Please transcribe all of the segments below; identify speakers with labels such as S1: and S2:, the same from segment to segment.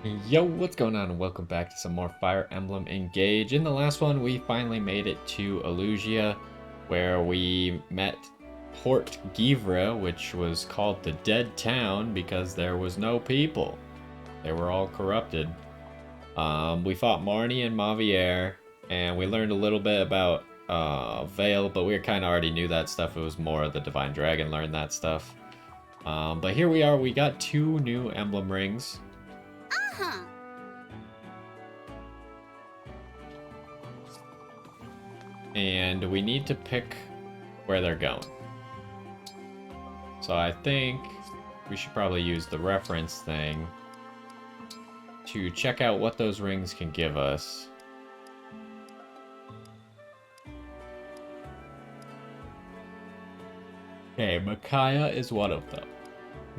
S1: Yo, what's going on and welcome back to some more Fire Emblem Engage. In the last one, we finally made it to Elusia, where we met Port Givra, which was called the Dead Town because there was no people. They were all corrupted. We fought Marnie and Mavier, and we learned a little bit about Vale, but we kind of already knew that stuff. It was more the Divine Dragon learned that stuff. But here we are, we got 2 new emblem rings.
S2: Huh.
S1: And we need to pick where they're going. So I think we should probably use the reference thing to check out what those rings can give us. Okay, Micaiah is one of them.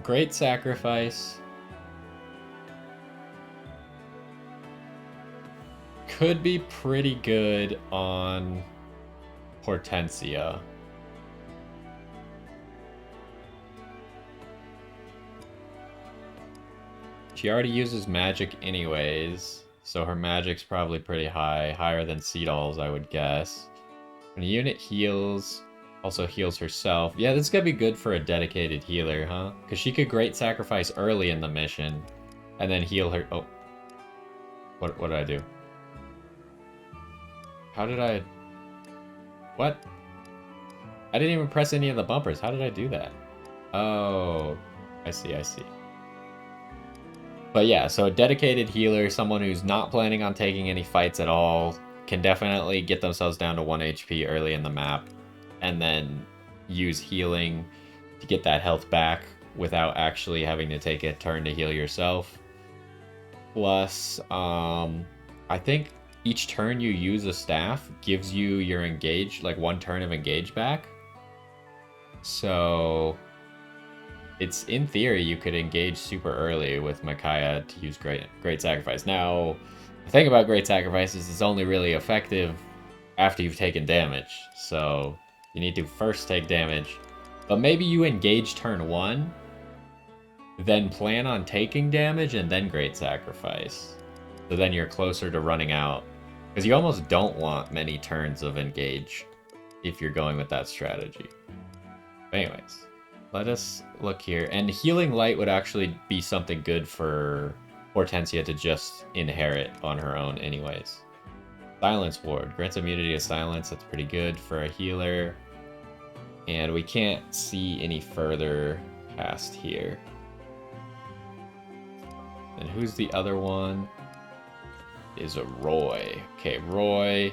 S1: Great sacrifice. Could be pretty good on Hortensia. She already uses magic anyways, so her magic's probably pretty high, higher than Seedall's, I would guess. When a unit heals, also heals herself. Yeah, this is gonna be good for a dedicated healer, huh? Because she could great sacrifice early in the mission, and then heal her. Oh, what did I do? How did I? What? I didn't even press any of the bumpers. How did I do that? Oh, I see. But yeah, so a dedicated healer, someone who's not planning on taking any fights at all, can definitely get themselves down to 1 HP early in the map, and then use healing to get that health back without actually having to take a turn to heal yourself. Plus, I think each turn you use a staff gives you your engage, like 1 turn of engage back. So it's in theory you could engage super early with Micaiah to use great sacrifice. Now, the thing about great sacrifice is it's only really effective after you've taken damage. So you need to first take damage. But maybe you engage turn 1, then plan on taking damage and then great sacrifice. So then you're closer to running out. Because you almost don't want many turns of engage if you're going with that strategy. But anyways, let us look here. And Healing Light would actually be something good for Hortensia to just inherit on her own anyways. Silence Ward. Grants immunity to silence. That's pretty good for a healer. And we can't see any further past here. And who's the other one? Is a Roy. Okay, Roy.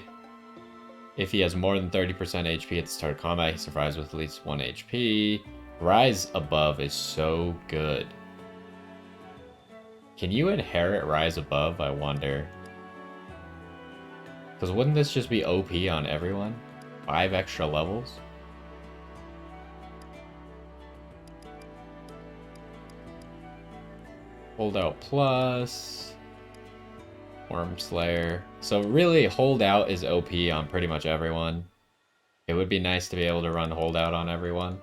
S1: If he has more than 30% HP at the start of combat, he survives with at least 1 HP. Rise Above is so good. Can you inherit Rise Above, I wonder? Because wouldn't this just be OP on everyone? 5 extra levels? Holdout Plus. Worm Slayer. So really, Holdout is OP on pretty much everyone. It would be nice to be able to run Holdout on everyone.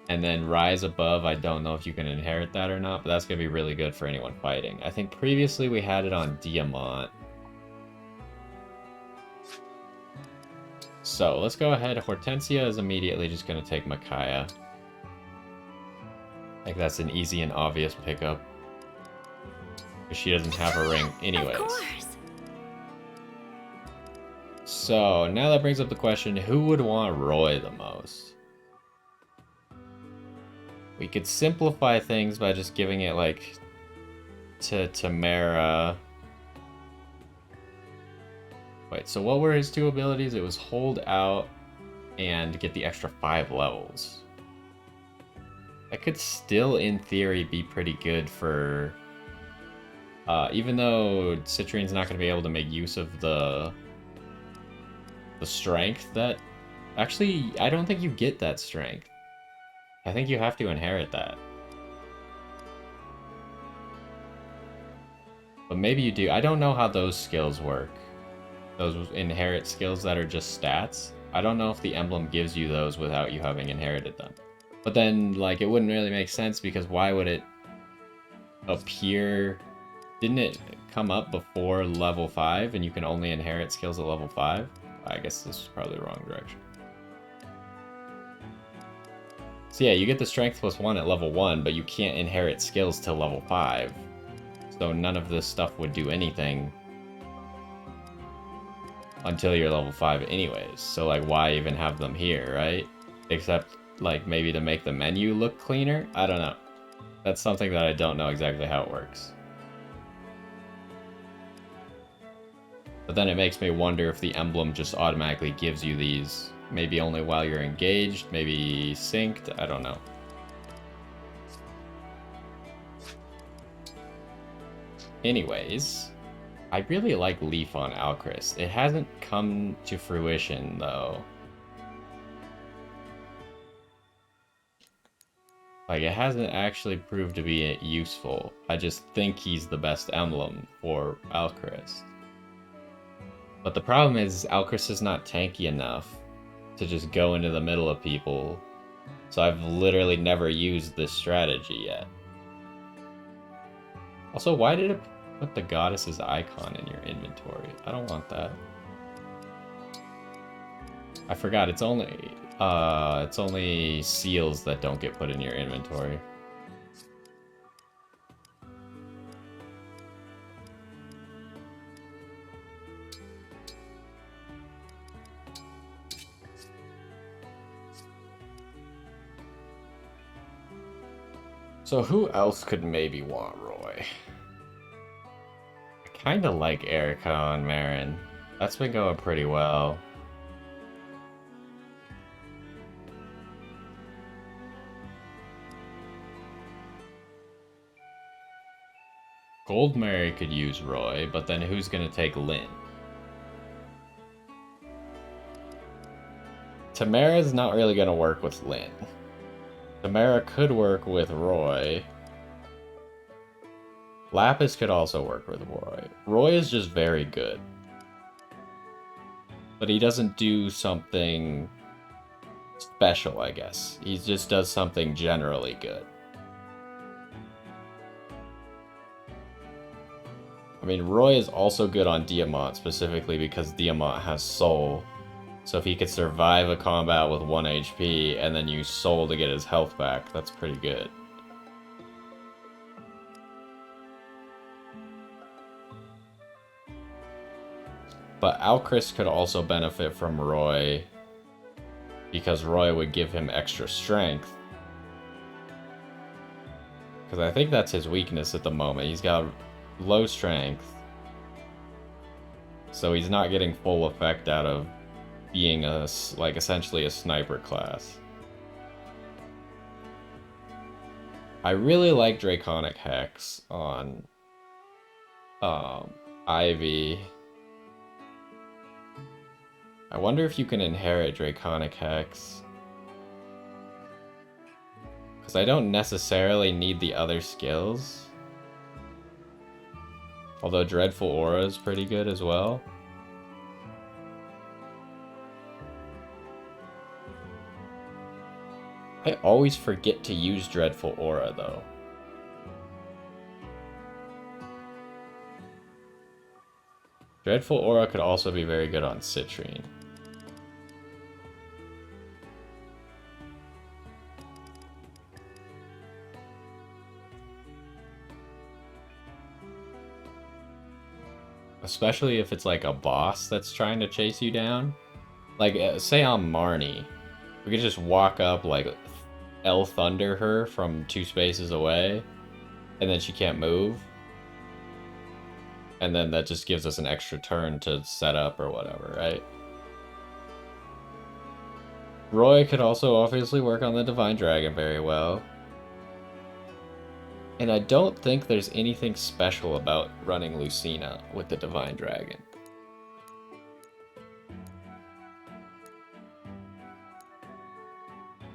S1: And then Rise Above, I don't know if you can inherit that or not, but that's going to be really good for anyone fighting. I think previously we had it on Diamant. So let's go ahead. Hortensia is immediately just going to take Micaiah. I think that's an easy and obvious pickup. Because she doesn't have a ring anyways.
S2: Of course.
S1: So now that brings up the question, who would want Roy the most? We could simplify things by just giving it, like, to Tamara. Wait, so what were his 2 abilities? It was Hold Out and get the extra 5 levels. That could still, in theory, be pretty good for... even though Citrine's not going to be able to make use of the strength that... Actually, I don't think you get that strength. I think you have to inherit that. But maybe you do. I don't know how those skills work. Those inherit skills that are just stats. I don't know if the emblem gives you those without you having inherited them. But then, like, it wouldn't really make sense because why would it appear... Didn't it come up before level 5 and you can only inherit skills at level 5? I guess this is probably the wrong direction. So yeah, you get the strength +1 at level 1, but you can't inherit skills till level 5. So none of this stuff would do anything until you're level 5 anyways. So like, why even have them here, right? Except like maybe to make the menu look cleaner? I don't know. That's something that I don't know exactly how it works. But then it makes me wonder if the emblem just automatically gives you these. Maybe only while you're engaged, maybe synced, I don't know. Anyways, I really like Leaf on Alcris. It hasn't come to fruition though. Like, it hasn't actually proved to be useful. I just think he's the best emblem for Alcris. But the problem is, Alcris is not tanky enough to just go into the middle of people. So I've literally never used this strategy yet. Also, why did it put the goddess's icon in your inventory? I don't want that. I forgot, it's only seals that don't get put in your inventory. So who else could maybe want Roy? I kind of like Erica on Marin. That's been going pretty well. Goldmary could use Roy, but then who's gonna take Lynn? Tamara's not really gonna work with Lynn. Tamara could work with Roy. Lapis could also work with Roy. Roy is just very good. But he doesn't do something special, I guess. He just does something generally good. I mean, Roy is also good on Diamant, specifically because Diamant has Soul. So if he could survive a combat with 1 HP and then use Soul to get his health back, that's pretty good. But Alcris could also benefit from Roy, because Roy would give him extra strength. Because I think that's his weakness at the moment. He's got low strength, so he's not getting full effect out of being essentially a sniper class. I really like Draconic Hex on Ivy. I wonder if you can inherit Draconic Hex, because I don't necessarily need the other skills. Although Dreadful Aura is pretty good as well. I always forget to use Dreadful Aura, though. Dreadful Aura could also be very good on Citrine. Especially if it's like a boss that's trying to chase you down. Like, say I'm Marnie. We could just walk up, like, L Thunder her from 2 spaces away, and then she can't move. And then that just gives us an extra turn to set up or whatever, right? Roy could also obviously work on the Divine Dragon very well. And I don't think there's anything special about running Lucina with the Divine Dragon.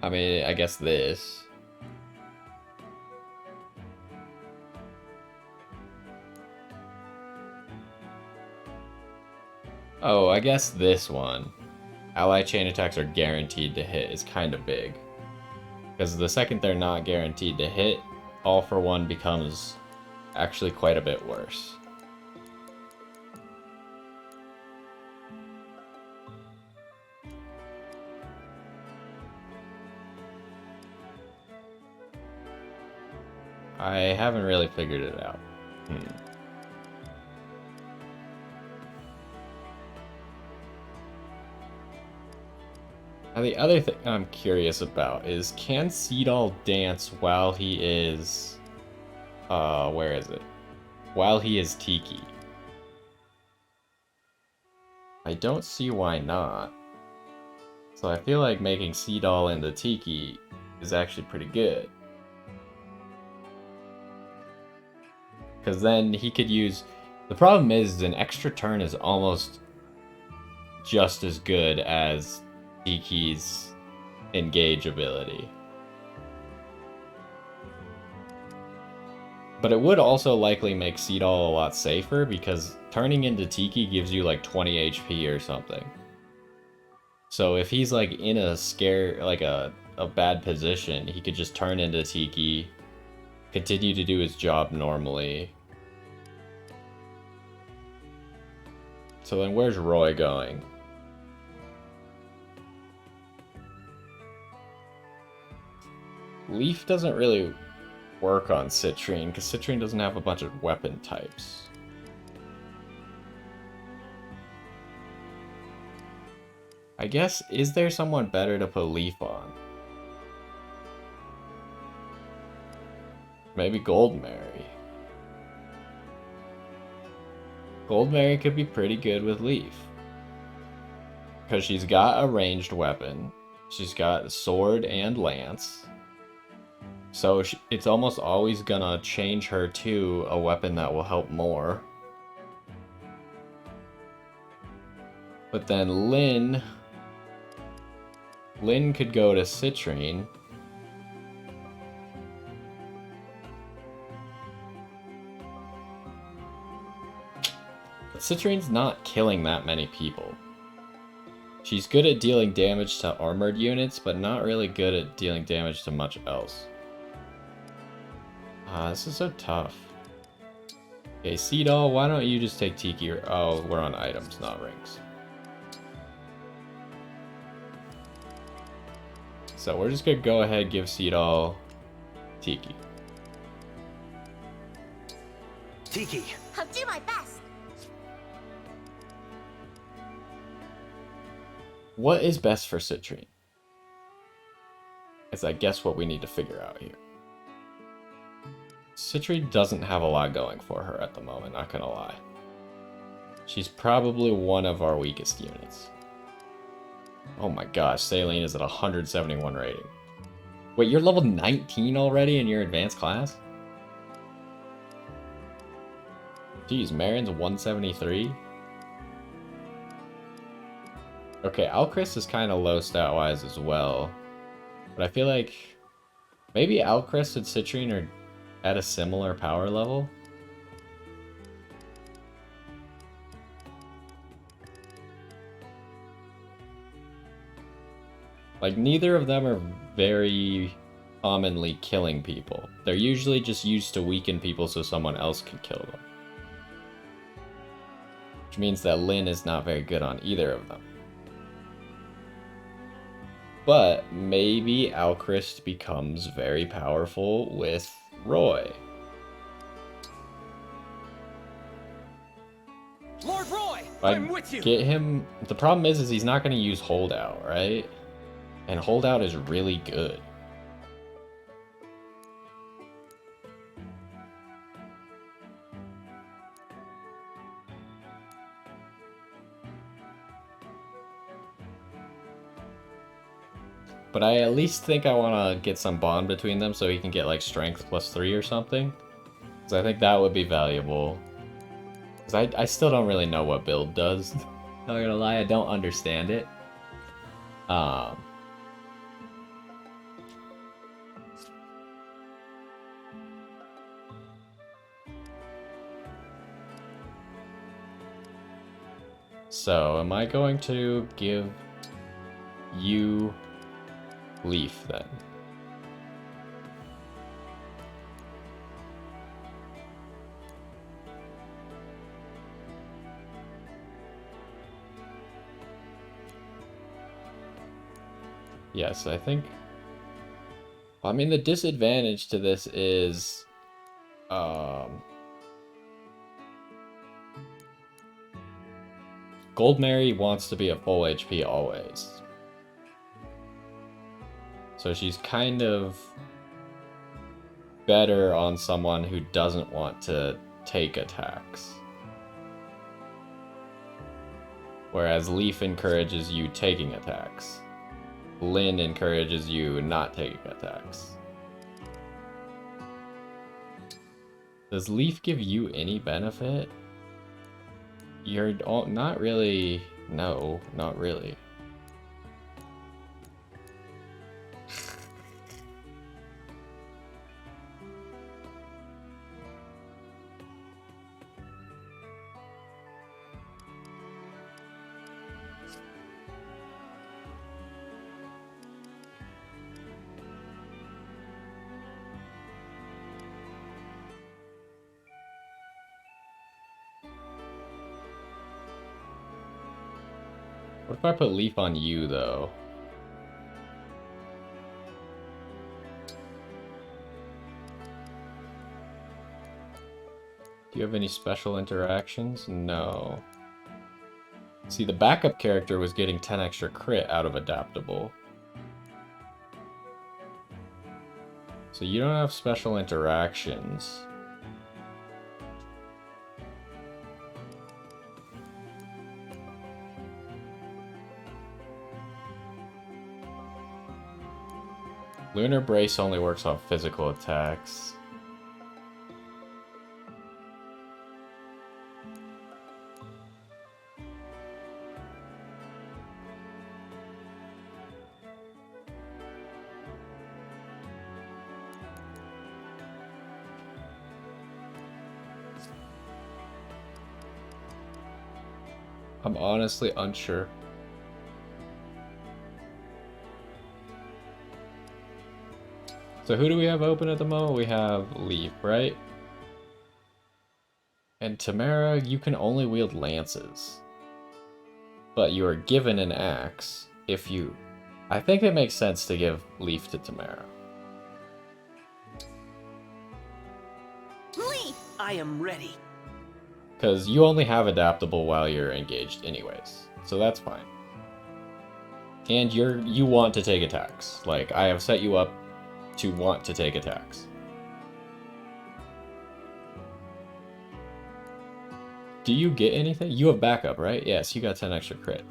S1: I mean, I guess this. Oh, I guess this one. Ally chain attacks are guaranteed to hit is kind of big. Because the second they're not guaranteed to hit, All for One becomes actually quite a bit worse. I haven't really figured it out. Now the other thing I'm curious about is, can Seedall dance while he is... where is it? While he is Tiki. I don't see why not. So I feel like making Seedall into Tiki is actually pretty good. Because then he could use... The problem is an extra turn is almost just as good as Tiki's Engage ability. But it would also likely make Seedall a lot safer, because turning into Tiki gives you like 20 HP or something. So if he's like in a like a bad position, he could just turn into Tiki, continue to do his job normally. So then where's Roy going? Leaf doesn't really work on Citrine, because Citrine doesn't have a bunch of weapon types. I guess, is there someone better to put Leaf on? Maybe Goldberry. Goldberry could be pretty good with Leaf. Because she's got a ranged weapon. She's got sword and lance. So it's almost always gonna change her to a weapon that will help more. But then Lyn could go to Citrine. But Citrine's not killing that many people. She's good at dealing damage to armored units, but not really good at dealing damage to much else. This is so tough. Okay, Seedall, why don't you just take Tiki? Oh, we're on items, not rings. So we're just gonna go ahead and give Seedall Tiki.
S2: Tiki.
S3: I'll do my best.
S1: What is best for Citrine? Is I guess what we need to figure out here. Citrine doesn't have a lot going for her at the moment, not gonna lie. She's probably one of our weakest units. Oh my gosh, Saline is at 171 rating. Wait, you're level 19 already in your advanced class? Jeez, Marin's 173? Okay, Alcris is kind of low stat-wise as well. But I feel like maybe Alcris and Citrine are at a similar power level? Like, neither of them are very commonly killing people. They're usually just used to weaken people so someone else can kill them. Which means that Lyn is not very good on either of them. But maybe Alcris becomes very powerful with Roy.
S2: Lord Roy, I'm with you.
S1: Get him. The problem is he's not going to use Holdout, right? And Holdout is really good. But I at least think I want to get some bond between them so he can get like strength +3 or something. Because I think that would be valuable. Because I still don't really know what build does. Not gonna lie, I don't understand it. So, am I going to give you Leaf then? Yes, I think... I mean, the disadvantage to this is... Gold Mary wants to be at full HP always. So she's kind of better on someone who doesn't want to take attacks. Whereas Leaf encourages you taking attacks. Lyn encourages you not taking attacks. Does Leaf give you any benefit? You're not really... No, not really. What if I put Leaf on you, though? Do you have any special interactions? No. See, the backup character was getting 10 extra crit out of adaptable. So you don't have special interactions. Lunar Brace only works on physical attacks. I'm honestly unsure. So who do we have open at the moment? We have Leaf, right? And Tamara, you can only wield lances. But you are given an axe if you... I think it makes sense to give Leaf to Tamara.
S2: Leaf! I am ready.
S1: Because you only have adaptable while you're engaged anyways. So that's fine. And you want to take attacks. Like, I have set you up to want to take attacks. Do you get anything? You have backup, right? Yes, you got 10 extra crit.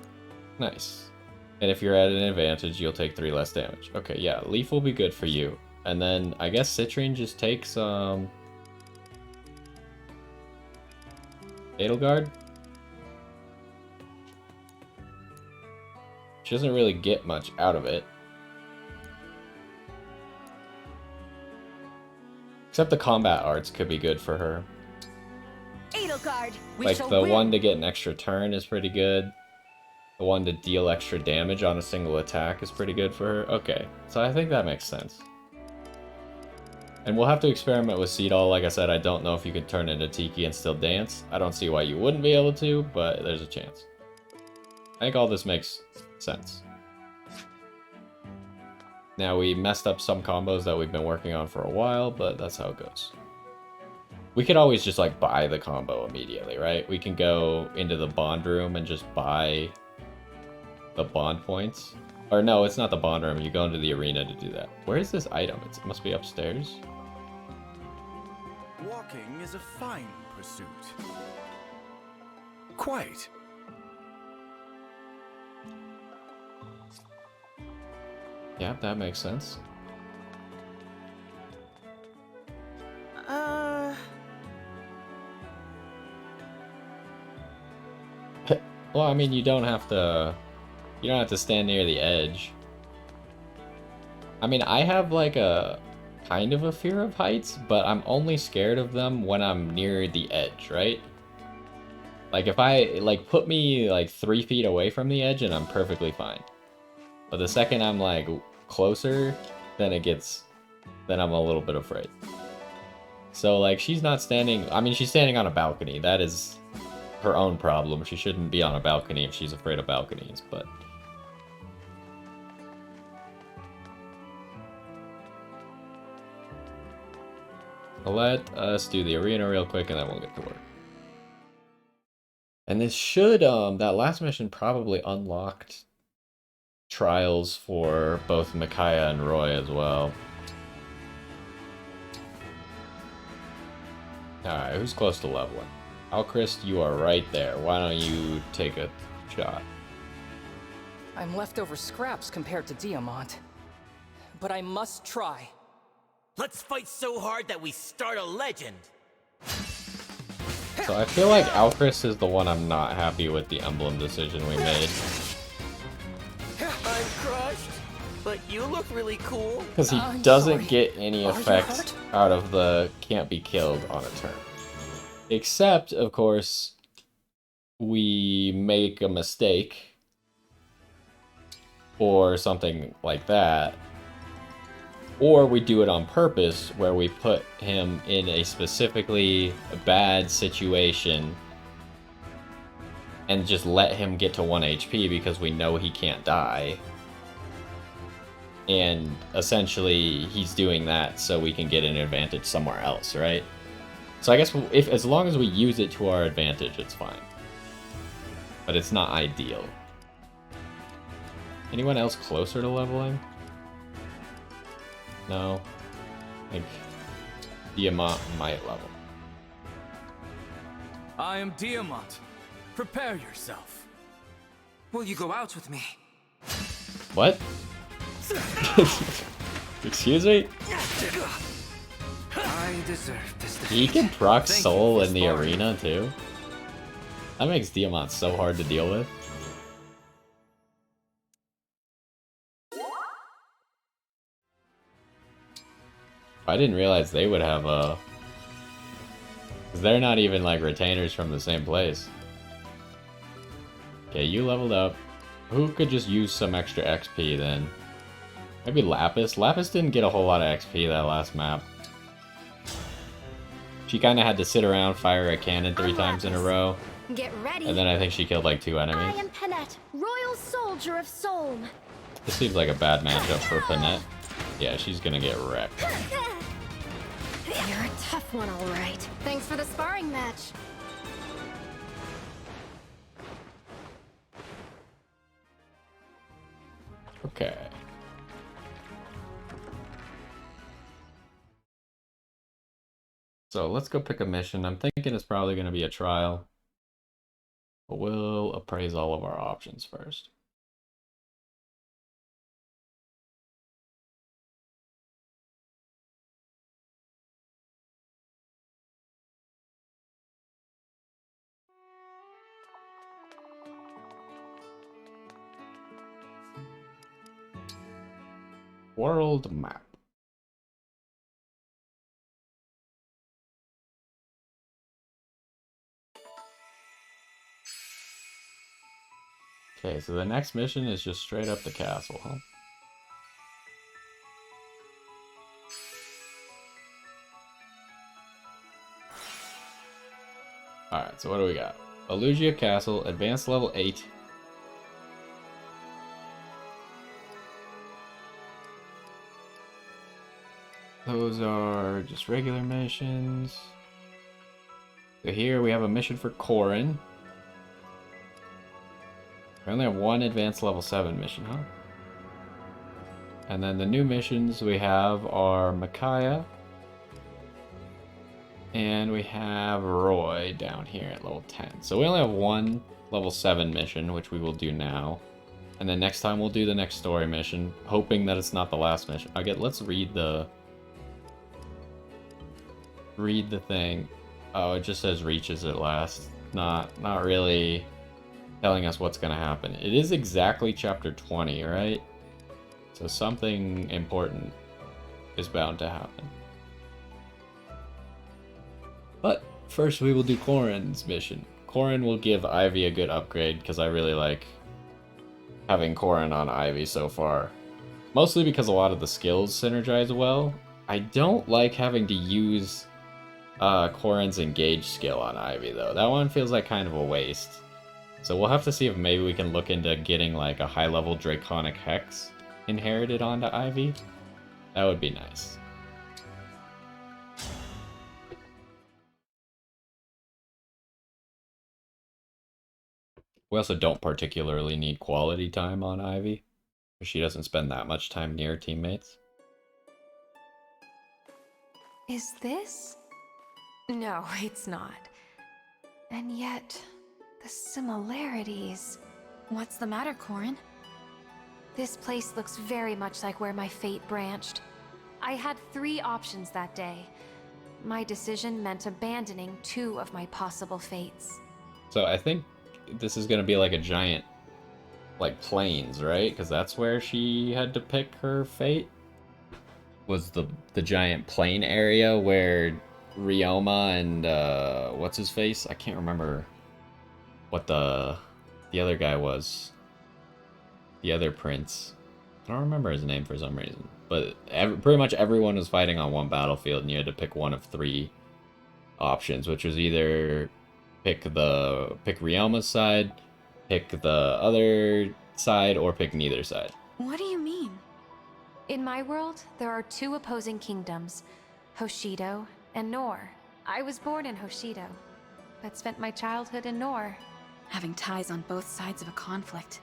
S1: Nice. And if you're at an advantage, you'll take 3 less damage. Okay, yeah, Leaf will be good for you. And then I guess Citrine just takes Edelgard? She doesn't really get much out of it. Except the combat arts could be good for her.
S2: Edelgard,
S1: like the one to get an extra turn is pretty good. The one to deal extra damage on a single attack is pretty good for her. Okay, so I think that makes sense. And we'll have to experiment with Seedall. Like I said, I don't know if you could turn into Tiki and still dance. I don't see why you wouldn't be able to, but there's a chance. I think all this makes sense. Now, we messed up some combos that we've been working on for a while, but that's how it goes. We could always just, like, buy the combo immediately, right? We can go into the bond room and just buy the bond points. Or no, it's not the bond room. You go into the arena to do that. Where is this item? It must be upstairs.
S3: Walking is a fine pursuit. Quite.
S1: Yeah, that makes sense. Well, I mean, you don't have to stand near the edge. I mean, I have like a kind of a fear of heights, but I'm only scared of them when I'm near the edge, right? Like if I put me like 3 feet away from the edge and I'm perfectly fine. But the second I'm like closer, then I'm a little bit afraid. So like she's not standing, I mean she's standing on a balcony. That is her own problem. She shouldn't be on a balcony if she's afraid of balconies, but Let us do the arena real quick and then we'll get to work. And this should, that last mission probably unlocked trials for both Micaiah and Roy as well. Alright, who's close to leveling? Alchrist, you are right there. Why don't you take a shot?
S4: I'm leftover scraps compared to Diamant. But I must try.
S2: Let's fight so hard that we start a legend.
S1: So I feel like Alchrist is the one I'm not happy with the emblem decision we made.
S2: I'm crushed, but you look really cool.
S1: Because he
S4: I'm
S1: doesn't
S4: sorry.
S1: get any
S4: Are you
S1: effects
S4: hurt?
S1: out of the can't be killed on a turn. Except, of course, we make a mistake or something like that. Or we do it on purpose, where we put him in a specifically bad situation and just let him get to 1 HP because we know he can't die. And essentially, he's doing that so we can get an advantage somewhere else, right? So I guess if as long as we use it to our advantage, it's fine. But it's not ideal. Anyone else closer to leveling? No. I think Diamant might level.
S3: I am Diamant. Prepare yourself.
S5: Will you go out with me?
S1: What? Excuse me?
S5: I deserve this defeat.
S1: He can proc
S5: Thank you
S1: soul
S5: for
S1: in the
S5: sparring.
S1: arena too? That makes Diamant so hard to deal with. I didn't realize they would have a... Because they're not even like retainers from the same place. Okay, you leveled up. Who could just use some extra XP then? Maybe Lapis? Lapis didn't get a whole lot of XP that last map. She kind of had to sit around, fire a cannon 3 times in a row.
S6: Get ready.
S1: And then I think she killed like 2
S6: I
S1: enemies.
S6: am Panette, Royal Soldier of Solm.
S1: This seems like a bad matchup for Panette. Yeah, she's gonna get wrecked.
S6: You're a tough one, all right. Thanks for the sparring match.
S1: Okay. So let's go pick a mission. I'm thinking it's probably going to be a trial. But we'll appraise all of our options first. World map. Okay, so the next mission is just straight up the castle, huh? Alright, so what do we got? Elugia Castle, advanced level 8. Those are just regular missions. So here we have a mission for Corrin. We only have 1 advanced level 7 mission, huh? And then the new missions we have are Micaiah. And we have Roy down here at level 10. So we only have 1 level 7 mission, which we will do now. And then next time we'll do the next story mission, hoping that it's not the last mission. Okay, let's read the thing. Oh, it just says reaches at last. Not really telling us what's gonna happen. It is exactly chapter 20, right? So something important is bound to happen. But first we will do Corrin's mission. Corrin will give Ivy a good upgrade because I really like having Corrin on Ivy so far. Mostly because a lot of the skills synergize well. I don't like having to use Corrin's Engage skill on Ivy though. That one feels like kind of a waste. So we'll have to see if maybe we can look into getting like a high level Draconic Hex inherited onto Ivy. That would be nice. We also don't particularly need quality time on Ivy, because she doesn't spend that much time near teammates.
S6: Is this? No, it's not. And yet, the similarities... What's the matter, Corin? This place looks very much like where my fate branched. I had 3 options that day. My decision meant abandoning 2 of my possible fates.
S1: So I think this is going to be like a giant, like, plains, right? Because that's where she had to pick her fate. Was the giant plain area where Ryoma and what's his face? I can't remember what the other guy was. The other prince. I don't remember his name for some reason. But pretty much everyone was fighting on one battlefield, and you had to pick one of 3 options, which was either pick Ryoma's side, pick the other side, or pick neither side.
S6: What do you mean? In my world, there are 2 opposing kingdoms, Hoshido and Nor. I was born in Hoshido, but spent my childhood in Nor.
S7: Having ties on both sides of a conflict.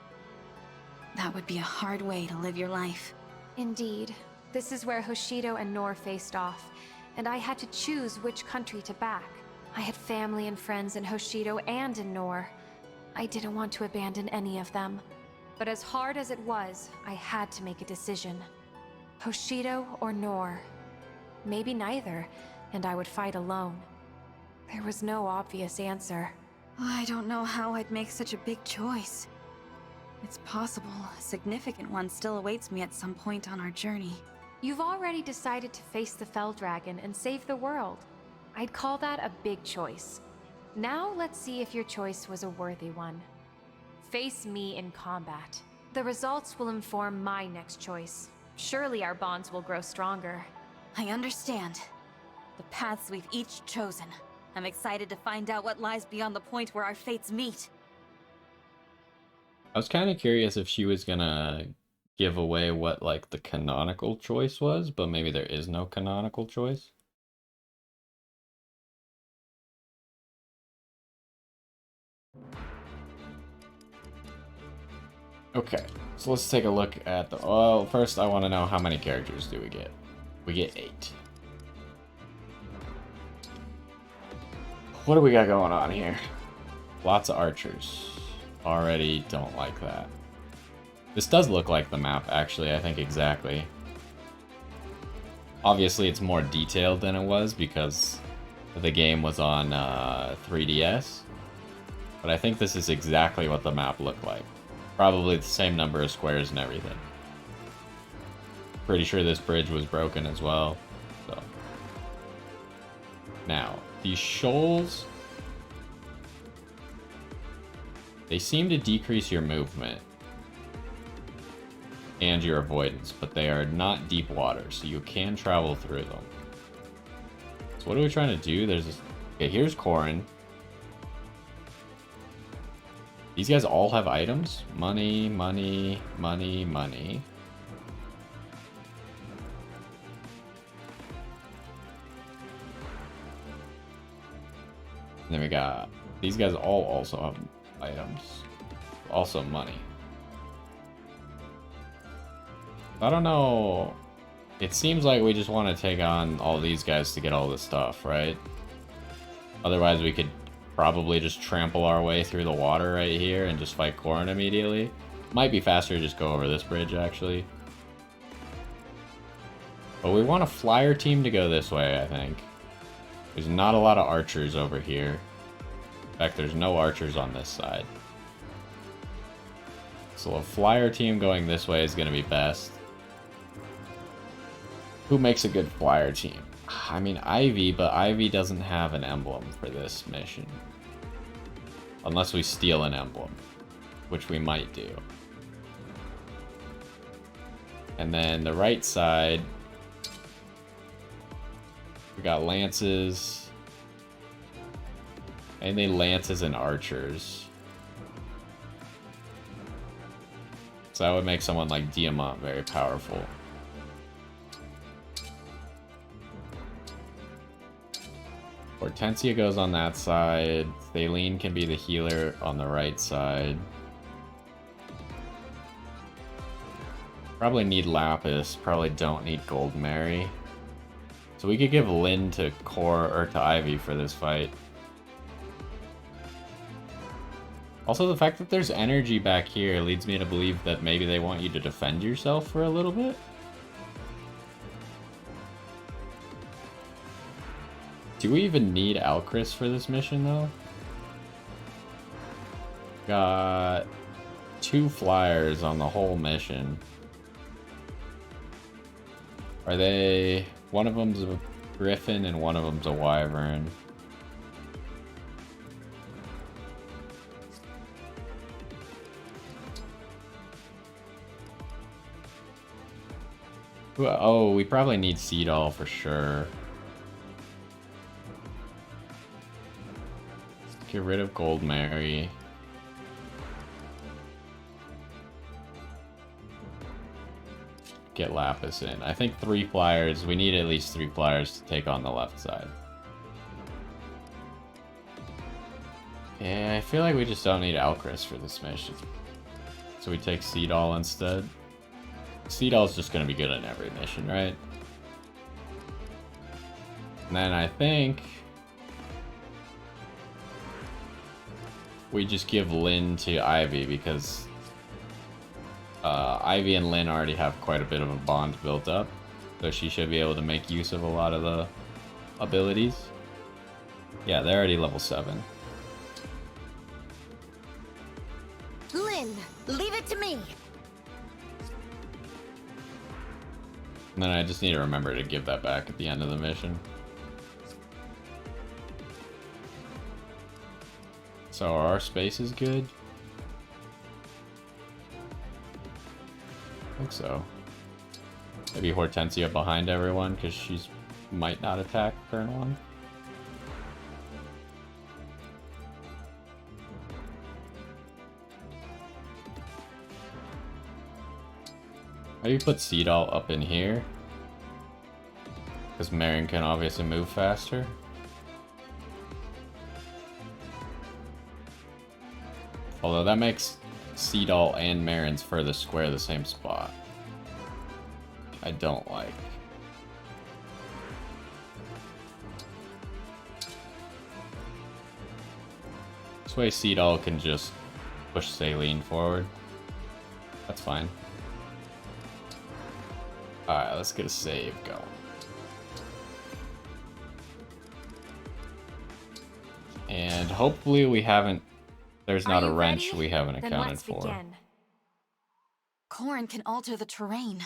S7: That would be a hard way to live your life.
S6: Indeed. This is where Hoshido and Nor faced off, and I had to choose which country to back. I had family and friends in Hoshido and in Nor. I didn't want to abandon any of them. But as hard as it was, I had to make a decision. Hoshido or Nor? Maybe neither, and I would fight alone. There was no obvious answer.
S7: I don't know how I'd make such a big choice. It's possible a significant one still awaits me at some point on our journey.
S6: You've already decided to face the Fell Dragon and save the world. I'd call that a big choice. Now let's see if your choice was a worthy one. Face me in combat. The results will inform my next choice. Surely our bonds will grow stronger.
S7: I understand. The paths we've each chosen. I'm excited to find out what lies beyond the point where our fates meet.
S1: I was kind of curious if she was gonna give away what, like, the canonical choice was, but maybe there is no canonical choice. Okay, so let's take a look at the... Well, first I want to know how many characters do we get. We get 8. What do we got going on here? Lots of archers. Already don't like that. This does look like the map, actually, I think exactly. Obviously, it's more detailed than it was because the game was on 3DS. But I think this is exactly what the map looked like. Probably the same number of squares and everything. Pretty sure this bridge was broken as well. So now, these shoals, they seem to decrease your movement and your avoidance, but they are not deep water, so you can travel through them. So what are we trying to do? There's this... Okay, here's Corin. These guys all have items. Money, money, money, money. And then we got... These guys all also have items. Also money. I don't know. It seems like we just want to take on all these guys to get all this stuff, right? Otherwise we could probably just trample our way through the water right here and just fight Corin immediately. Might be faster to just go over this bridge, actually. But we want a flyer team to go this way, I think. There's not a lot of archers over here. In fact, there's no archers on this side. So a flyer team going this way is going to be best. Who makes a good flyer team? I mean, Ivy, but Ivy doesn't have an emblem for this mission. Unless we steal an emblem, which we might do. And then the right side, we got lances. Mainly lances and archers. So that would make someone like Diamant very powerful. Hortensia goes on that side. Thaleen can be the healer on the right side. Probably need Lapis. Probably don't need Gold Mary. So we could give Lynn to Core or to Ivy for this fight. Also, the fact that there's energy back here leads me to believe that maybe they want you to defend yourself for a little bit. Do we even need Alcris for this mission, though? Got 2 flyers on the whole mission. Are they... One of them's a griffin and one of them's a wyvern. Oh, we probably need Seedall for sure. Get rid of Gold Mary. Get Lapis in. I think 3 flyers. We need at least 3 flyers to take on the left side. Yeah, I feel like we just don't need Alcris for this mission. So we take Seedall instead. Seedall's just going to be good in every mission, right? And then I think we just give Lynn to Ivy because Ivy and Lynn already have quite a bit of a bond built up. So she should be able to make use of a lot of the abilities. Yeah, they're already level 7.
S8: Lynn, leave it to me.
S1: And then I just need to remember to give that back at the end of the mission. So our space is good? I think so. Maybe Hortensia behind everyone because she's might not attack turn 1. Maybe put Seedall up in here. Because Marin can obviously move faster. Although that makes Seedall and Marin's furthest square the same spot. I don't like. This way Seedall can just push Saline forward. That's fine. Alright, let's get a save going. And hopefully we haven't... There's not a wrench we haven't accounted for.
S6: Begin.
S7: Corrin can alter the terrain.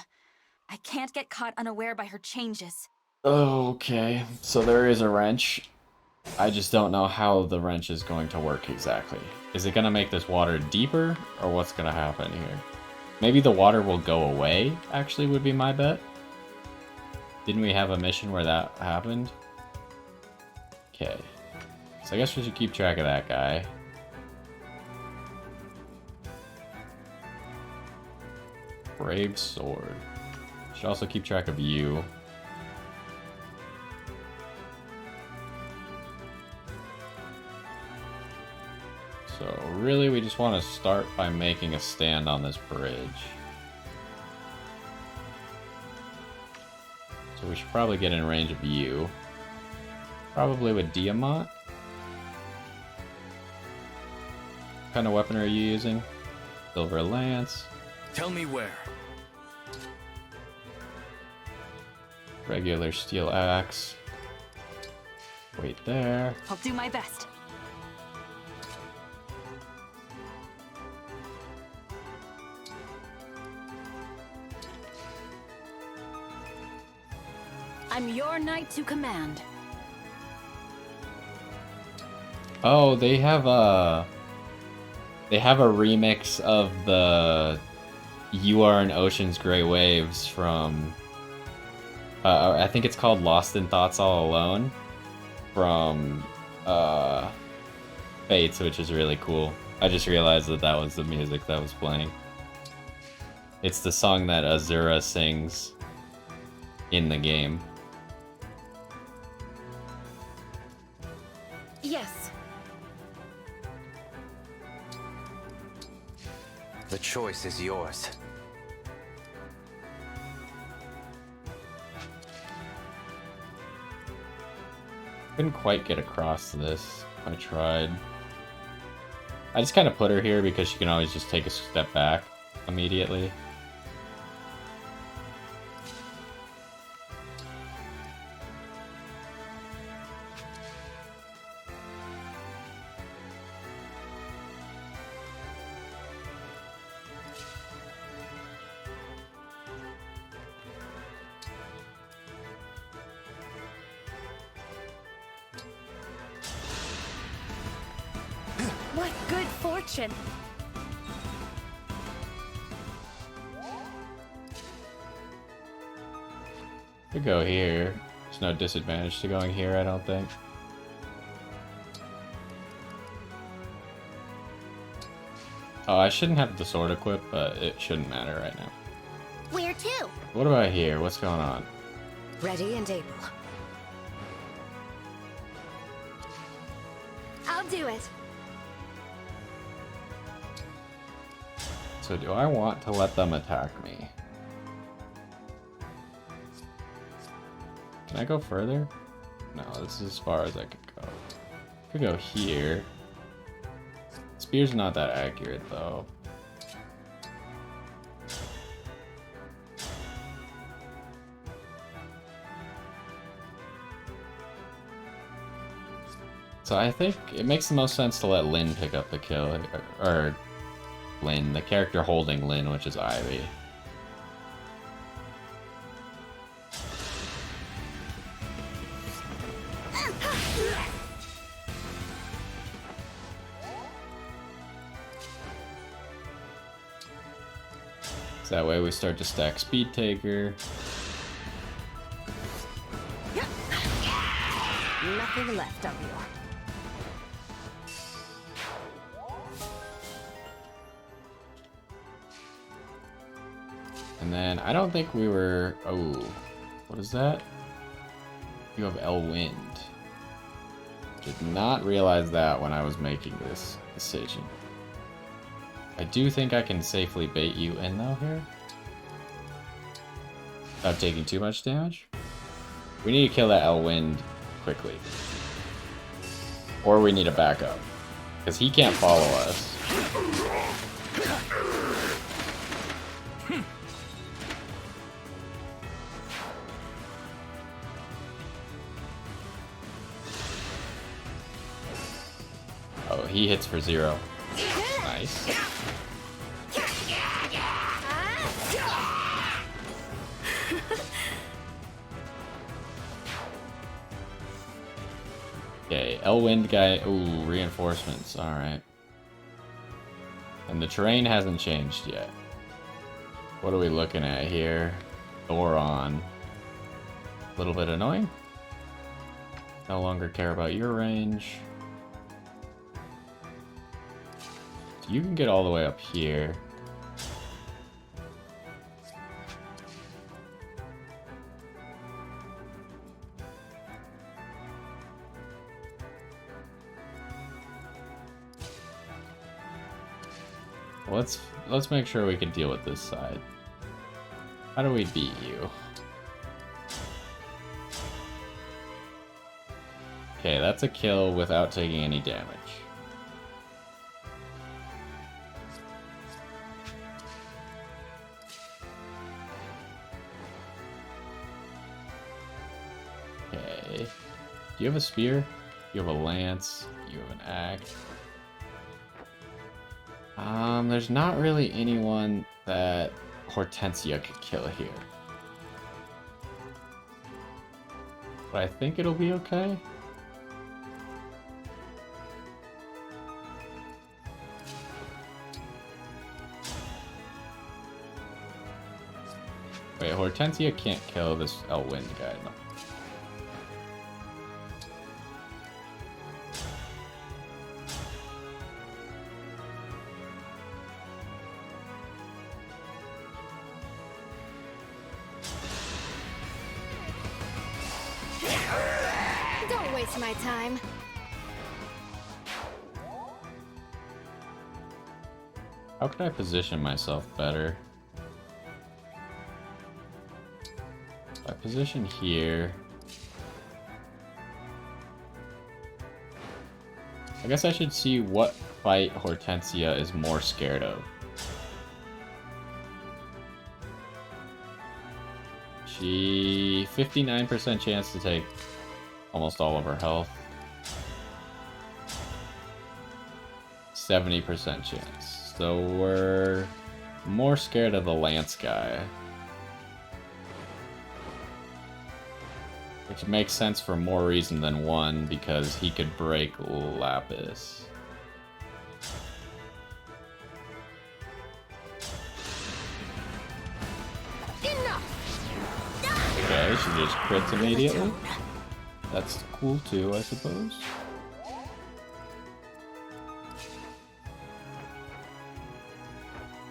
S7: I can't get caught unaware by her changes.
S1: Okay, so there is a wrench. I just don't know how the wrench is going to work exactly. Is it going to make this water deeper, or what's going to happen here? Maybe the water will go away, actually, would be my bet. Didn't we have a mission where that happened? Okay. So I guess we should keep track of that guy. Brave Sword. Should also keep track of you. So really we just want to start by making a stand on this bridge. So we should probably get in range of you. Probably with Diamant. What kind of weapon are you using? Silver Lance.
S3: Tell me where.
S1: Regular steel axe. Wait there.
S7: I'll do my best.
S8: I'm your knight to command.
S1: Oh, they have a remix of the You Are an Ocean's Grey Waves from I think it's called Lost in Thoughts All Alone from Fates, which is really cool. I just realized that that was the music that was playing. It's the song that Azura sings in the game.
S8: Yes.
S5: The choice is yours.
S1: Couldn't quite get across this. I tried. I just kind of put her here because she can always just take a step back immediately.
S8: What good fortune!
S1: Could go here. There's no disadvantage to going here, I don't think. Oh, I shouldn't have the sword equipped, but it shouldn't matter right now.
S8: Where to?
S1: What about here? What's going on?
S8: Ready and able. I'll do it.
S1: So do I want to let them attack me? Can I go further? No, this is as far as I could go. Could go here. Spear's not that accurate though. So I think it makes the most sense to let Lynn pick up the kill, or Lynn, the character holding Lynn, which is Ivy. So that way we start to stack Speed Taker.
S8: Nothing left of you.
S1: And then I don't think we were... Oh, what is that? You have Elwind. Did not realize that when I was making this decision. I do think I can safely bait you in though here. Without taking too much damage. We need to kill that Elwind quickly. Or we need a backup. Because he can't follow us. Oh, he hits for 0. Nice. Okay, Elwind guy. Ooh, reinforcements. Alright. And the terrain hasn't changed yet. What are we looking at here? Thoron. A little bit annoying. No longer care about your range. You can get all the way up here. Let's make sure we can deal with this side. How do we beat you? Okay, that's a kill without taking any damage. Okay. Do you have a spear? You have a lance. You have an axe. There's not really anyone that Hortensia could kill here. But I think it'll be okay. Wait, Hortensia can't kill this Elwind guy, though.
S8: Don't waste my time.
S1: How can I position myself better? If I position here... I guess I should see what fight Hortensia is more scared of. She... 59% chance to take almost all of her health. 70% chance. So we're more scared of the Lance guy. Which makes sense for more reason than one, because he could break Lapis. Okay, she just crits immediately. That's cool too, I suppose.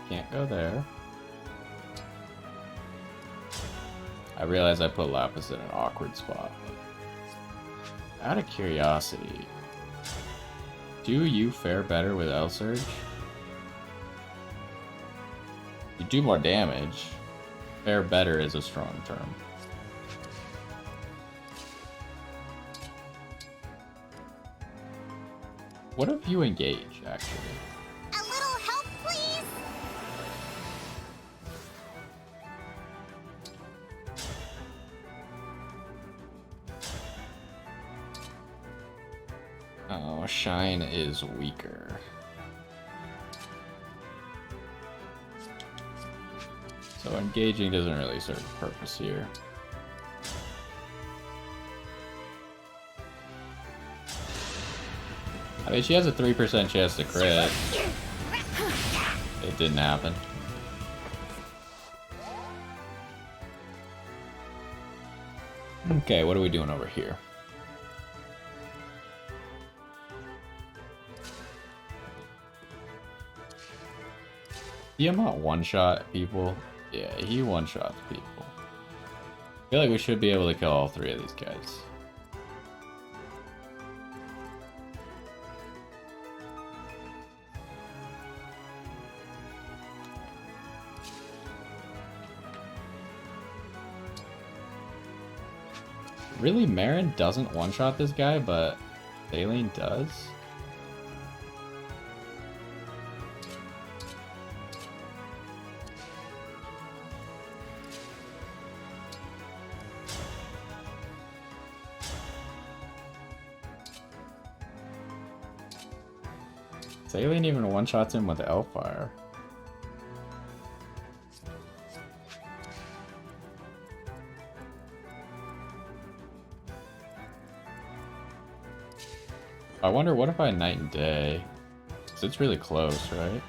S1: Can't go there. I realize I put Lapis in an awkward spot. But out of curiosity, do you fare better with L Surge? You do more damage. Fare better is a strong term. What if you engage, actually?
S8: A little help, please?
S1: Oh, Shine is weaker. So engaging doesn't really serve a purpose here. I mean, she has a 3% chance to crit. It didn't happen. Okay, what are we doing over here? Tiamat one-shot people? Yeah, he one-shots people. I feel like we should be able to kill all three of these guys. Really, Marin doesn't one-shot this guy, but Thaleen does? Thaleen even one-shots him with Elfire. I wonder, what if I night and day? 'Cause it's really close, right?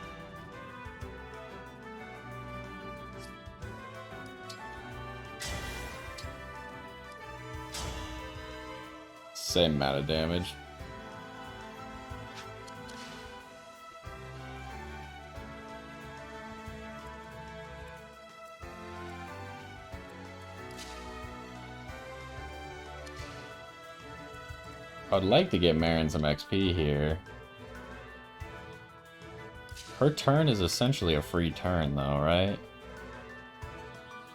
S1: Same amount of damage. I'd like to get Marin some XP here. Her turn is essentially a free turn though, right?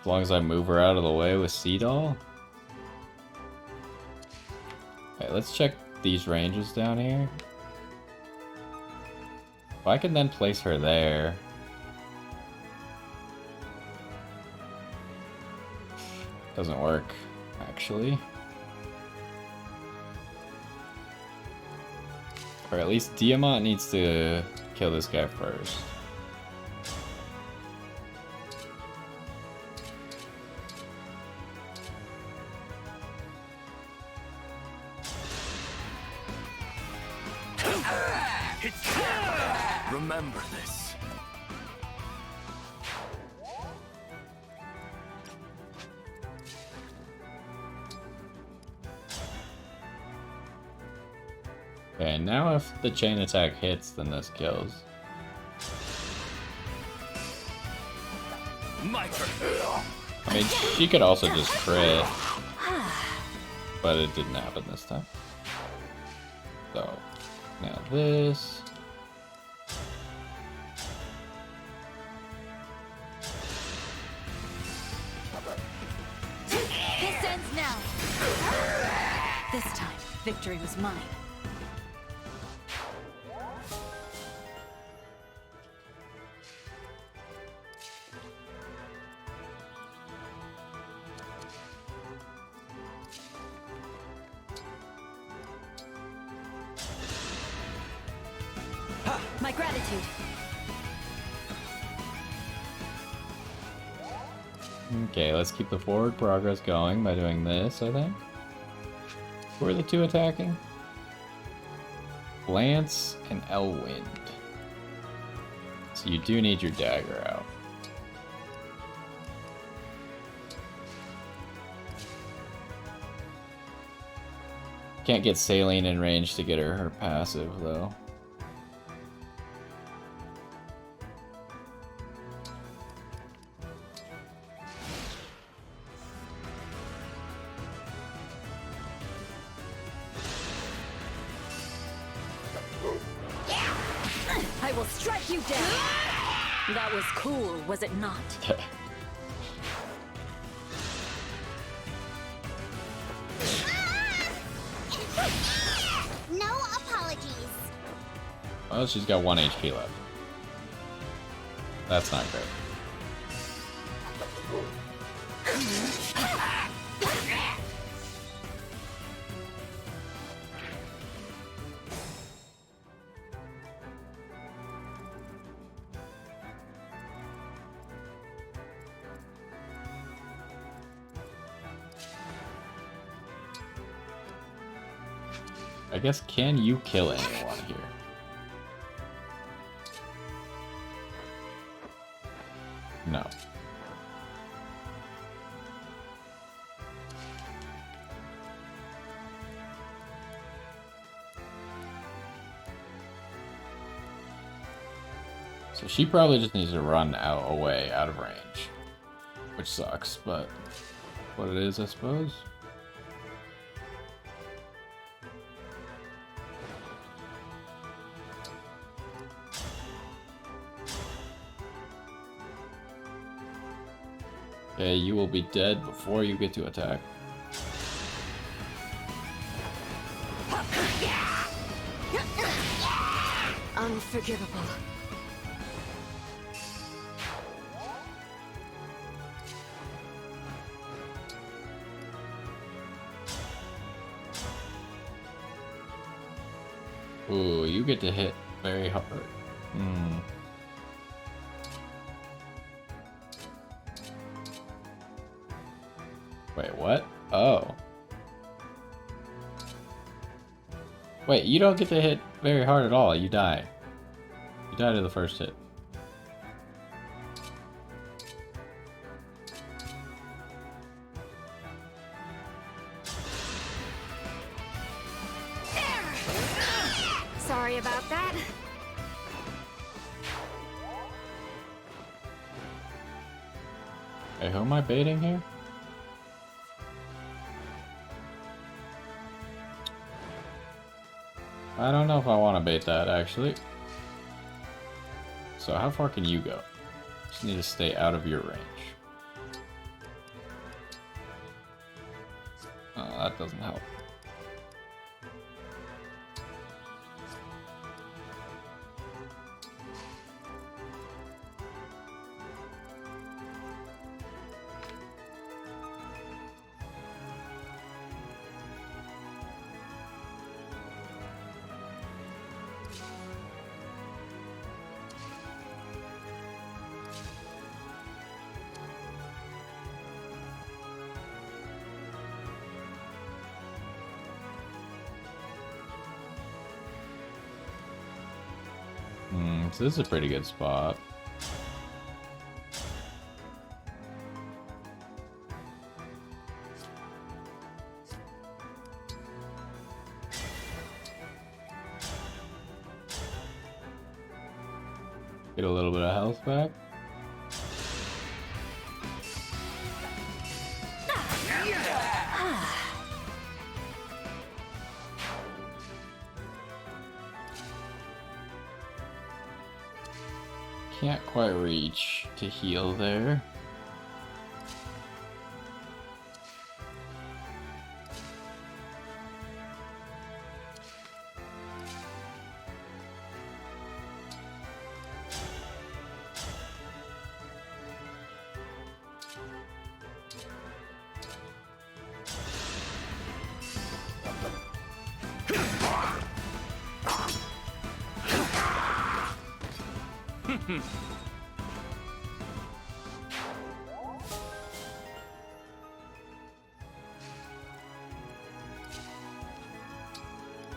S1: As long as I move her out of the way with Seadoll. Okay, let's check these ranges down here. If I can then place her there. Doesn't work, actually. Or at least Diamant needs to kill this guy first.
S3: Remember this.
S1: Okay, now if the chain attack hits, then this kills.
S3: My turn.
S1: I mean, she could also just crit, but it didn't happen this time. So, now this.
S7: victory was mine. My gratitude.
S1: Okay, let's keep the forward progress going by doing this, I think. Who are the two attacking? Lance and Elwind. So you do need your dagger out. Can't get Saline in range to get her passive, though.
S7: I will strike you down. That was cool, was it not?
S8: No apologies.
S1: Well, she's got 1 HP left. That's not great. I guess, can you kill anyone here? No. So she probably just needs to run away, out of range. Which sucks, but what it is, I suppose. Okay, you will be dead before you get to attack.
S7: Unforgivable.
S1: Ooh, you get to hit very hard. Hmm. Wait, what? Oh. Wait, you don't get to hit very hard at all. You die. You die to the first hit.
S6: Sorry about that.
S1: Hey, who am I baiting here? I don't know if I want to bait that, actually. So how far can you go? Just need to stay out of your range. Oh, that doesn't help. So this is a pretty good spot. Get a little bit of health back. Can't quite reach to heal there.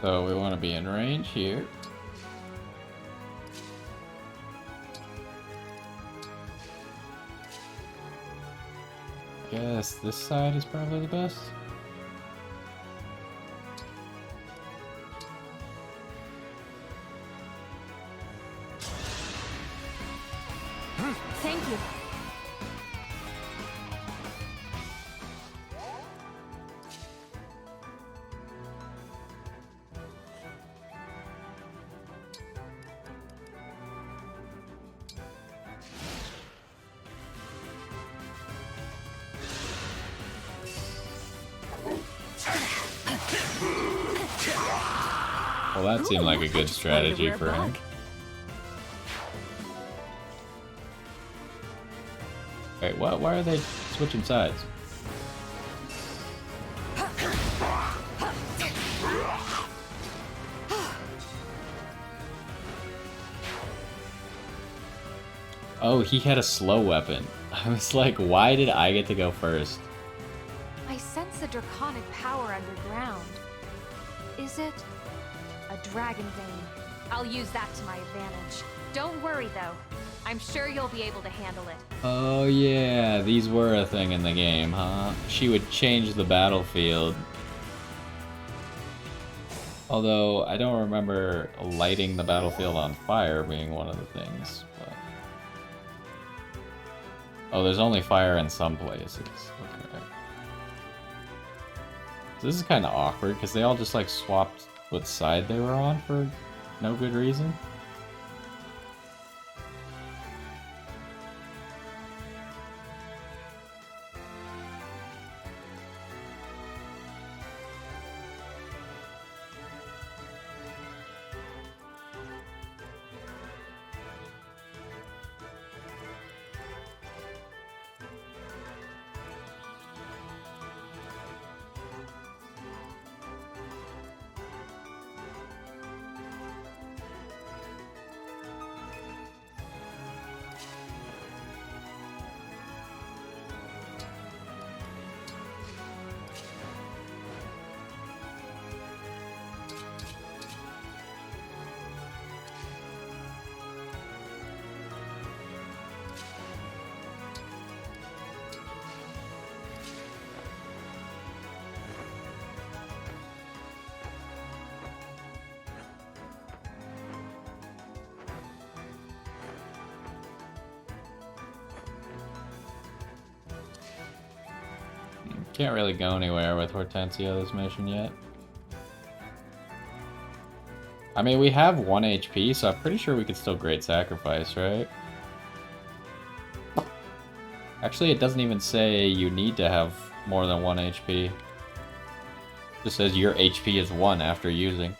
S1: So we want to be in range here. Guess this side is probably the best.
S6: Thank you.
S1: Well, that seemed like a good strategy for him. Wait, what? Why are they switching sides? Oh, he had a slow weapon. I was like, why did I get to go first?
S6: I sense a draconic power underground. Is it a dragon vein? I'll use that to my advantage. Don't worry though. I'm sure you'll be able to handle it.
S1: Oh yeah, these were a thing in the game, huh? She would change the battlefield. Although, I don't remember lighting the battlefield on fire being one of the things. But... oh, there's only fire in some places. Okay. So this is kind of awkward, because they all just like swapped what side they were on for no good reason. Can't really go anywhere with Hortensia this mission yet. I mean, we have 1 HP, so I'm pretty sure we could still Great Sacrifice, right? Actually, it doesn't even say you need to have more than 1 HP. It just says your HP is 1 after using.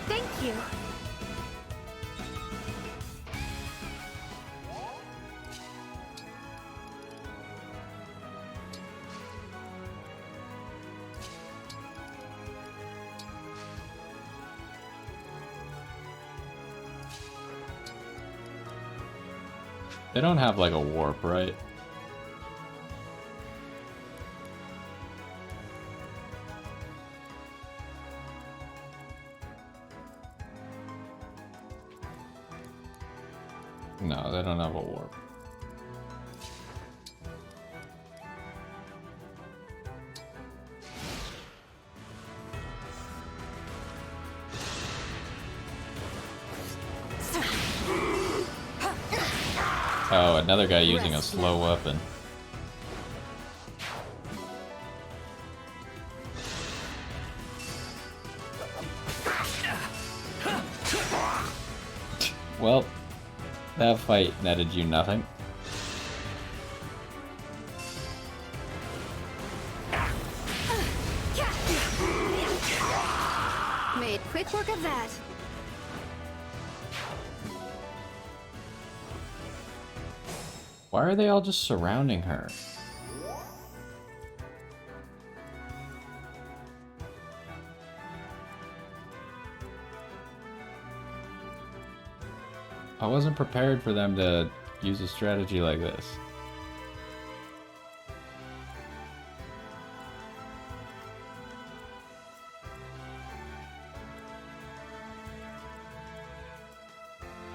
S6: Thank you.
S1: They don't have like a warp, right? No, they don't have a warp. Oh, another guy using a slow weapon. Well, That fight netted you nothing.
S8: Made quick work of that.
S1: Why are they all just surrounding her? I wasn't prepared for them to use a strategy like this.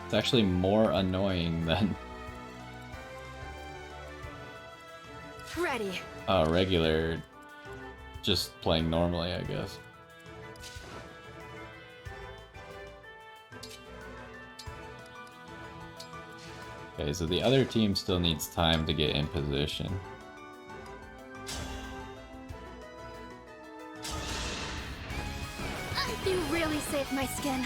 S1: It's actually more annoying than
S8: Ready.
S1: regular, just playing normally, I guess. Okay, so the other team still needs time to get in position.
S8: You really saved my skin.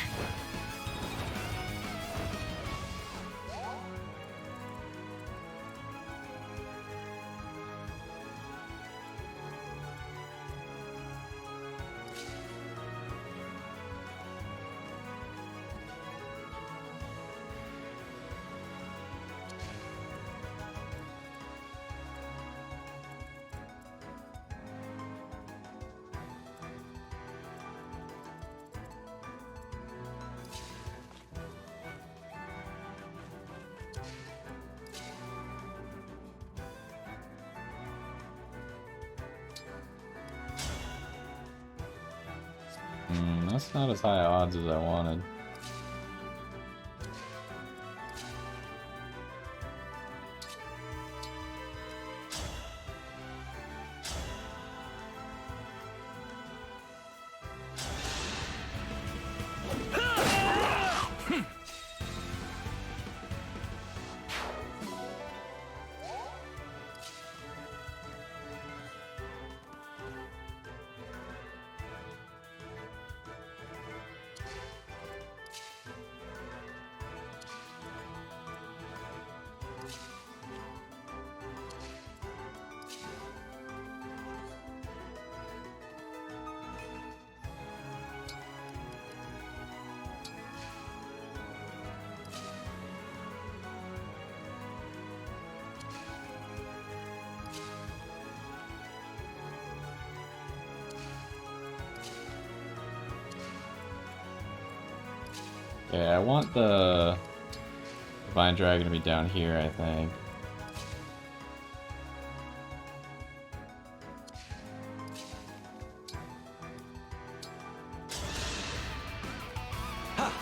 S1: That's not as high odds as I wanted. Okay, I want the Divine Dragon to be down here, I think.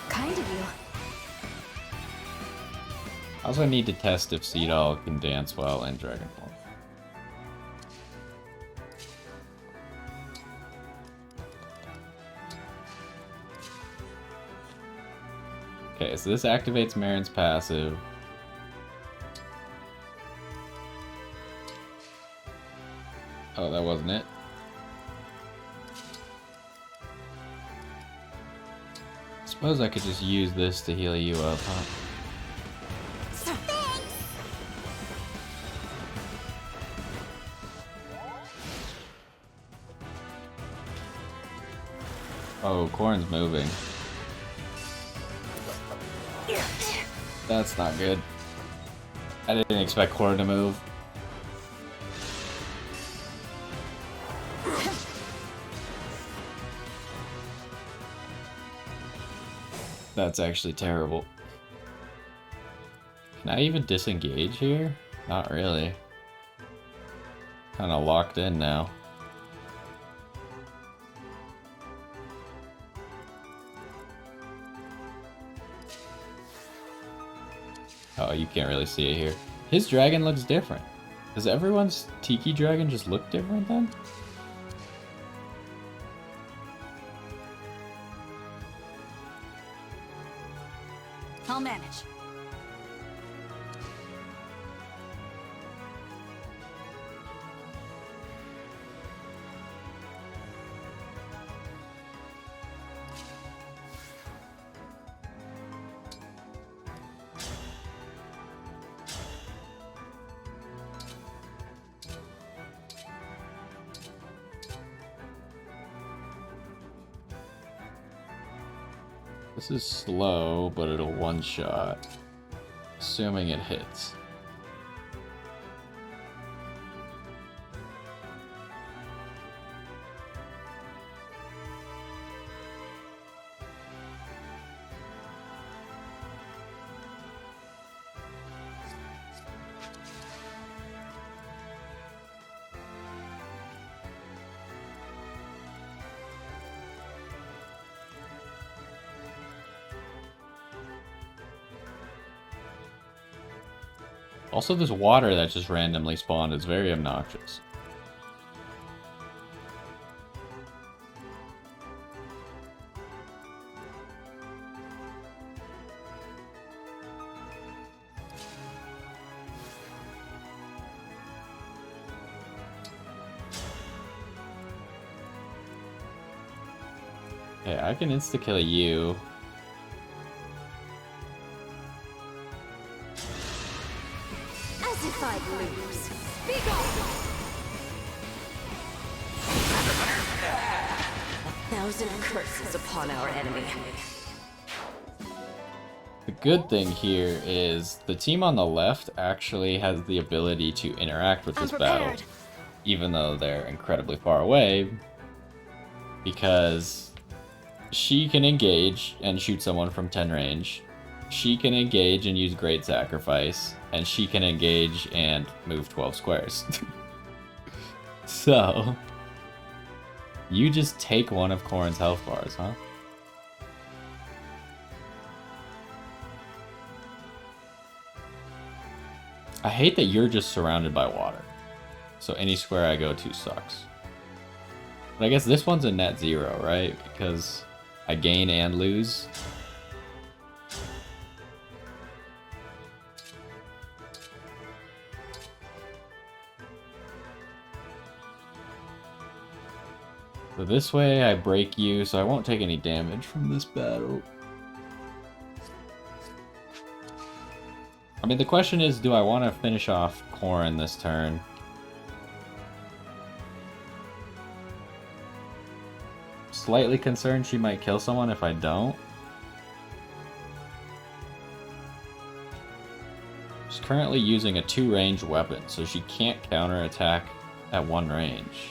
S8: Kind of you.
S1: I also need to test if Seedall can dance well in Dragon Form. Okay, so this activates Marin's passive. Oh, that wasn't it. Suppose I could just use this to heal you up, huh? Oh, Corrin's moving. That's not good. I didn't expect Corrin to move. That's actually terrible. Can I even disengage here? Not really. Kind of locked in now. Oh, you can't really see it here. His dragon looks different. Does everyone's Tiki dragon just look different then?
S7: I'll manage.
S1: This is slow, but it'll one-shot. Assuming it hits. Also, this water that just randomly spawned is very obnoxious. Okay, I can insta-kill you.
S8: As if I'd lose. Be gone! 1,000 curses upon our enemy.
S1: The good thing here is the team on the left actually has the ability to interact with this battle, even though they're incredibly far away, because she can engage and shoot someone from 10 range. She can engage and use Great Sacrifice, and she can engage and move 12 squares. So, you just take one of Corrin's health bars, huh? I hate that you're just surrounded by water, so any square I go to sucks. But I guess this one's a net zero, right? Because I gain and lose. So this way I break you, so I won't take any damage from this battle. I mean, the question is, do I want to finish off Corrin this turn? Slightly concerned she might kill someone if I don't. She's currently using a 2-range weapon, so she can't counterattack at 1 range.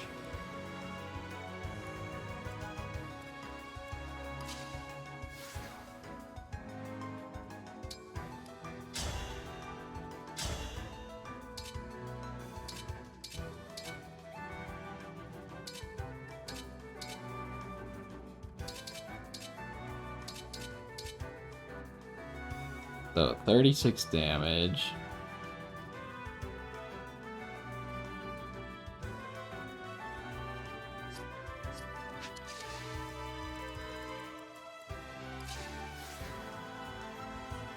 S1: So 36 damage.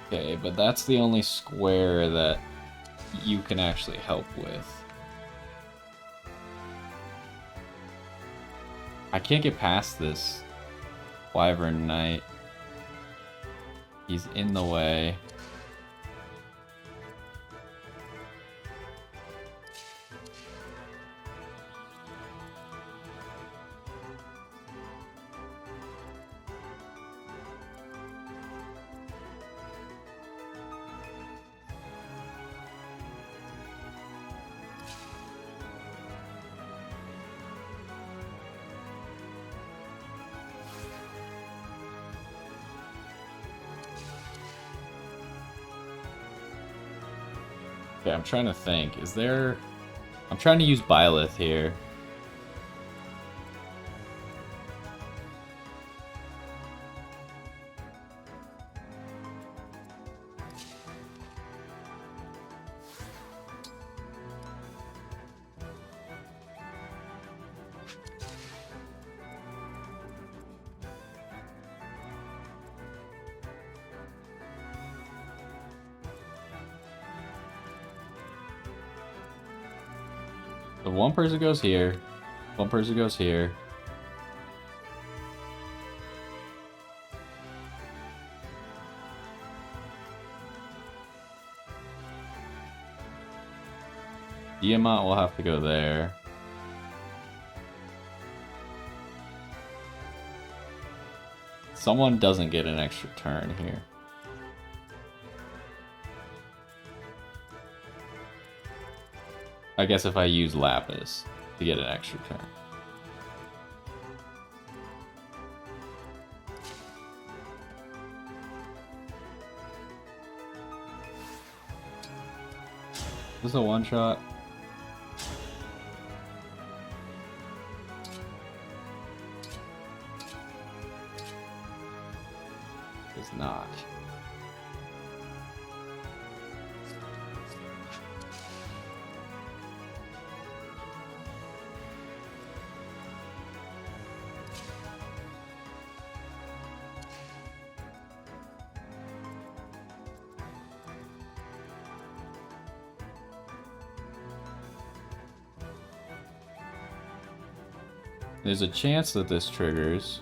S1: Okay, but that's the only square that you can actually help with. I can't get past this Wyvern Knight. He's in the way. Okay, I'm trying to think. Is there... I'm trying to use Byleth here. So one person goes here, one person goes here. Diamant will have to go there. Someone doesn't get an extra turn here. I guess if I use Lapis to get an extra turn. This is a one-shot. It's not. There's a chance that this triggers.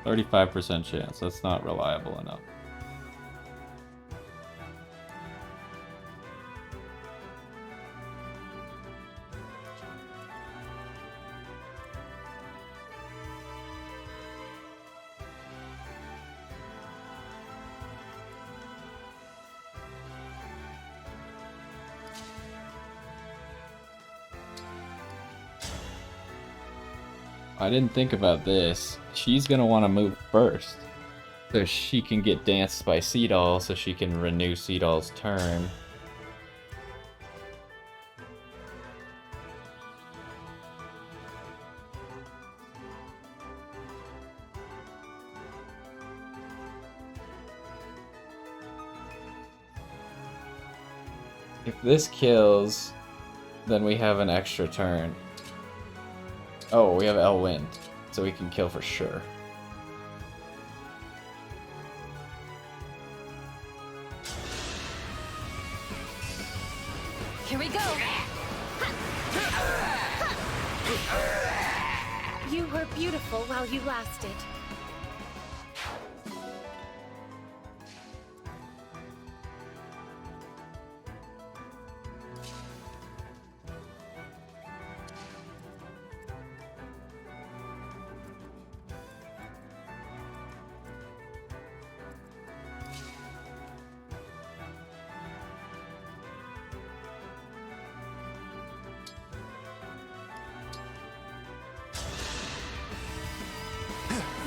S1: 35% chance. That's not reliable enough. I didn't think about this. She's gonna want to move first, so she can get danced by Seadoll, so she can renew Seadoll's turn. If this kills, then we have an extra turn. Oh, we have Elwind, so we can kill for sure.
S8: Here we go! You were beautiful while you lasted.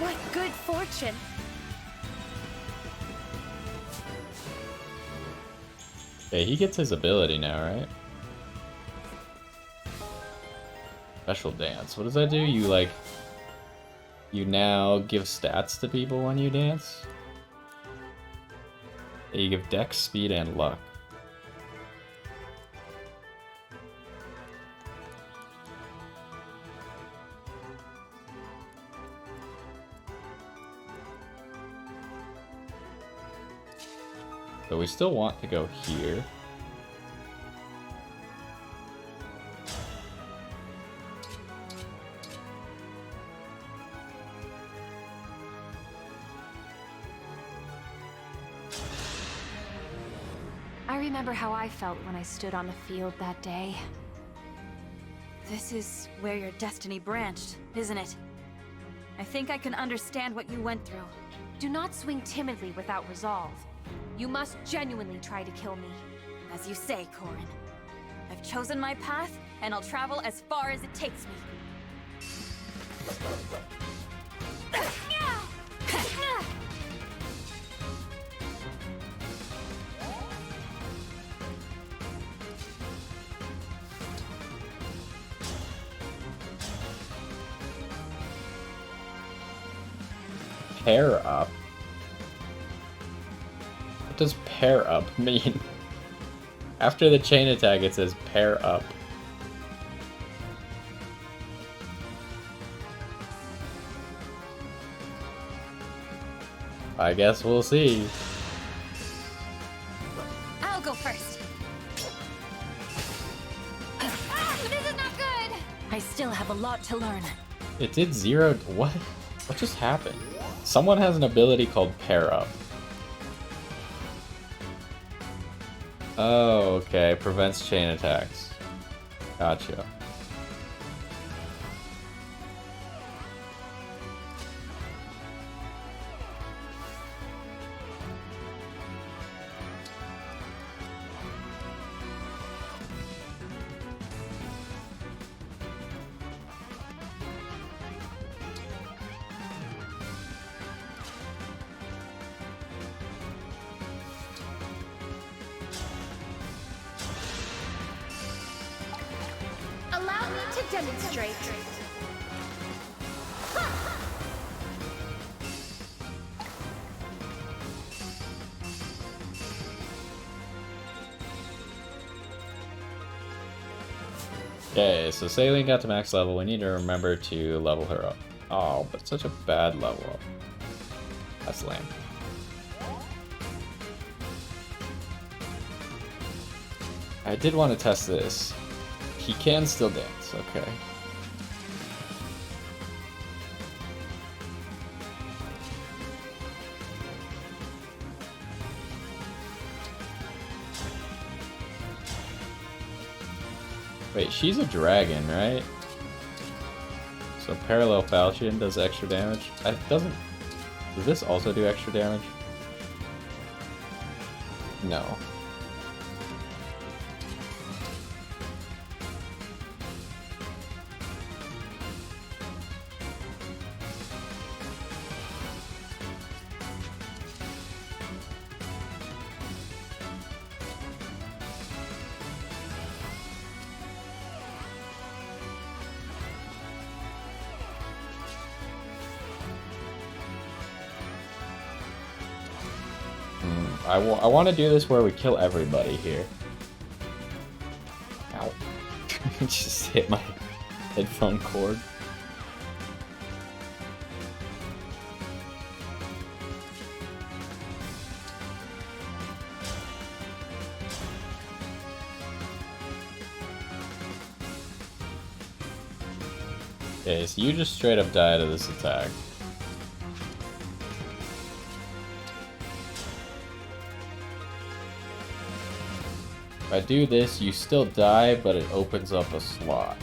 S8: What good fortune!
S1: Okay, he gets his ability now, right? Special dance. What does that do? You like... You now give stats to people when you dance? Yeah, you give dex, speed, and luck. But we still want to go here.
S6: I remember how I felt when I stood on the field that day.
S7: This is where your destiny branched, isn't it? I think I can understand what you went through.
S6: Do not swing timidly without resolve. You must genuinely try to kill me.
S7: As you say, Corin. I've chosen my path, and I'll travel as far as it takes me.
S1: Pair up? What does pair up mean? After the chain attack it says pair up. I guess we'll see.
S6: I'll go first. This is not good!
S7: I still have a lot to learn.
S1: It did zero. What? What just happened? Someone has an ability called pair up. Oh, okay. Prevents chain attacks. Gotcha.
S8: demonstrate.
S1: Okay, so Saline got to max level. We need to remember to level her up. Oh, but such a bad level up. That's lame. I did want to test this. He can still dance, okay. Wait, she's a dragon, right? So Parallel Falchion does extra damage. Does this also do extra damage? No. I want to do this where we kill everybody here. Ow. Just hit my headphone cord. Okay, so you just straight up die to this attack. If I do this, you still die, but it opens up a slot.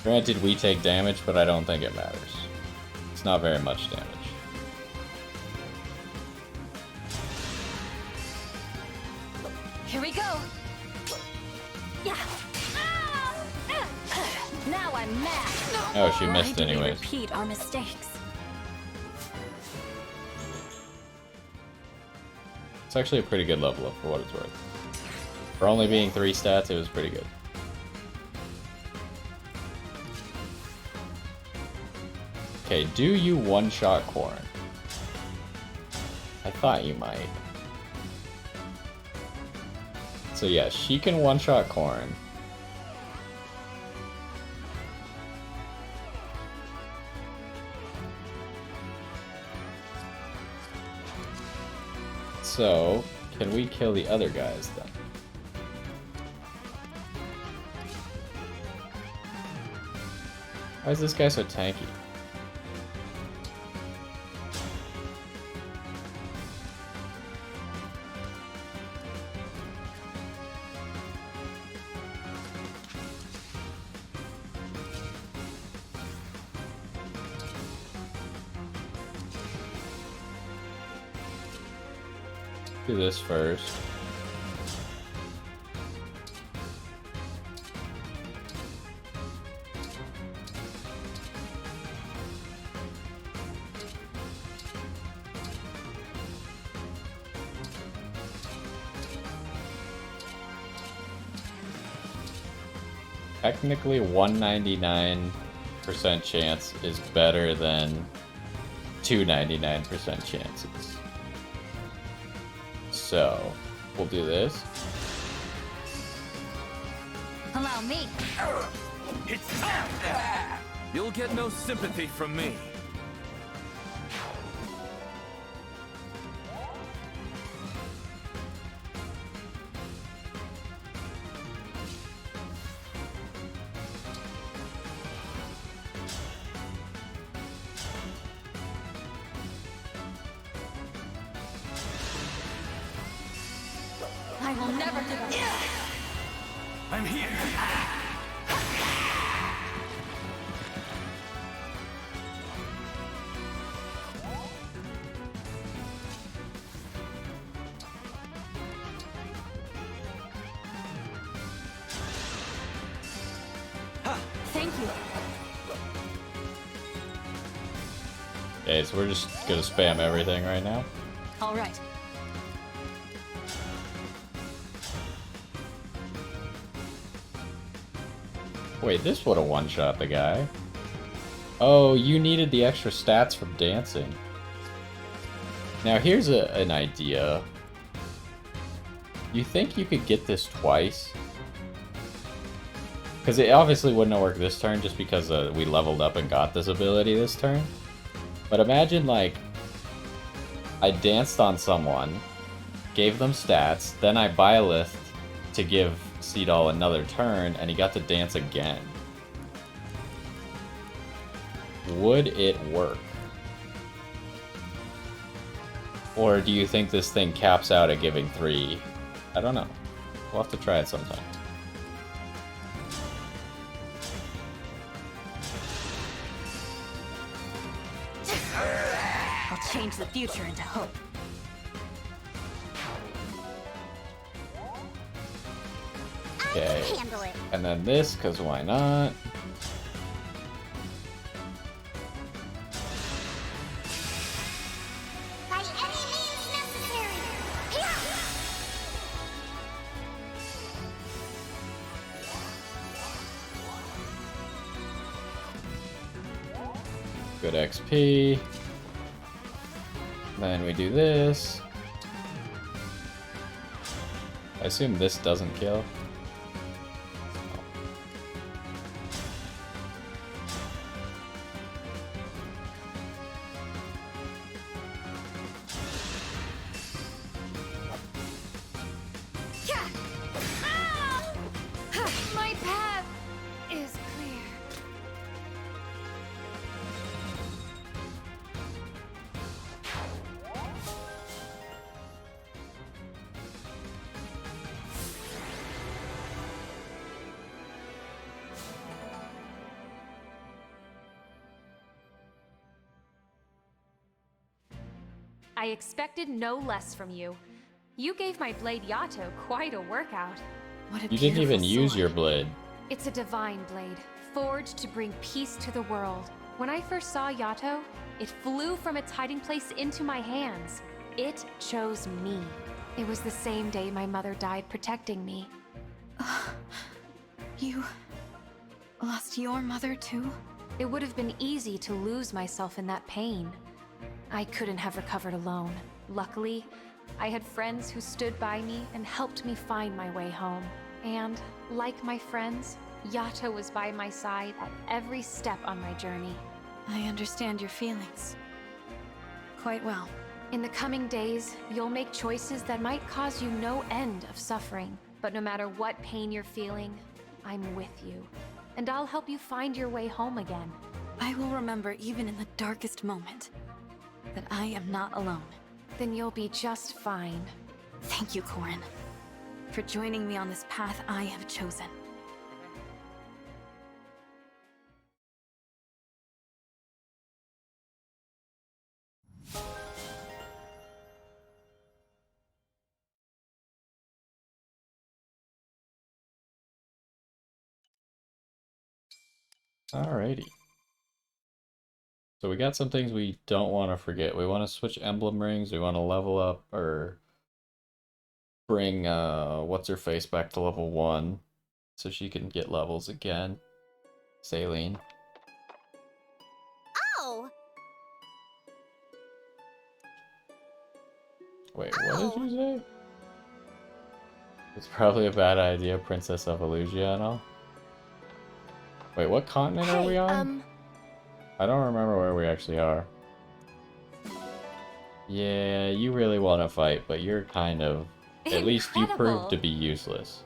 S1: Granted, we take damage, but I don't think it matters. It's not very much damage.
S8: Here we go. Yeah. Now I'm mad.
S1: Oh, she missed
S7: Why do we
S1: anyways.
S7: repeat our mistakes?
S1: It's actually a pretty good level up for what it's worth. For only being 3 stats, it was pretty good. Okay, do you one-shot Corrin? I thought you might. So yeah, she can one-shot Corrin. So, can we kill the other guys then? Why is this guy so tanky? Do this first. Technically, 199% chance is better than 299% chances. So, we'll do this.
S8: Allow me.
S3: It's time! You'll get no sympathy from me.
S8: I will never give up.
S3: I'm here.
S8: Thank you.
S1: Okay, so we're just gonna spam everything right now.
S7: All right.
S1: Wait, this would've one-shot the guy. Oh, you needed the extra stats from dancing. Now here's an idea. You think you could get this twice? Because it obviously wouldn't have worked this turn just because we leveled up and got this ability this turn. But imagine, like, I danced on someone, gave them stats, then I Bylithed to give Seedall another turn, and he got to dance again. Would it work? Or do you think this thing caps out at giving 3? I don't know. We'll have to try it sometime.
S7: I'll change the future into hope.
S1: Okay.
S8: Handle it.
S1: And then this, because why not?
S8: By any means necessary. Here.
S1: Good XP. Then we do this. I assume this doesn't kill.
S6: My path is clear. I expected no less from you. You gave my blade Yato quite a workout.
S7: What a
S1: You didn't even
S7: beautiful
S1: use
S7: sword.
S1: your blade.
S6: It's a divine blade, forged to bring peace to the world. When I first saw Yato, it flew from its hiding place into my hands. It chose me. It was the same day my mother died protecting me.
S7: You lost your mother too?
S6: It would have been easy to lose myself in that pain. I couldn't have recovered alone. Luckily, I had friends who stood by me and helped me find my way home. And, like my friends, Yato was by my side at every step on my journey.
S7: I understand your feelings quite well.
S6: In the coming days, you'll make choices that might cause you no end of suffering. But no matter what pain you're feeling, I'm with you. And I'll help you find your way home again.
S7: I will remember even in the darkest moment that I am not alone.
S6: Then you'll be just fine.
S7: Thank you, Corin, for joining me on this path I have chosen.
S1: Alrighty. So we got some things we don't want to forget. We want to switch emblem rings. We want to level up or bring what's-her-face back to level 1 so she can get levels again. Saline.
S8: Oh!
S1: Wait, what did you say? It's probably a bad idea, Princess of Illusiano. Wait, what continent are we on? I don't remember where we actually are. Yeah, you really want to fight, but you're kind of... At least you proved to be useless.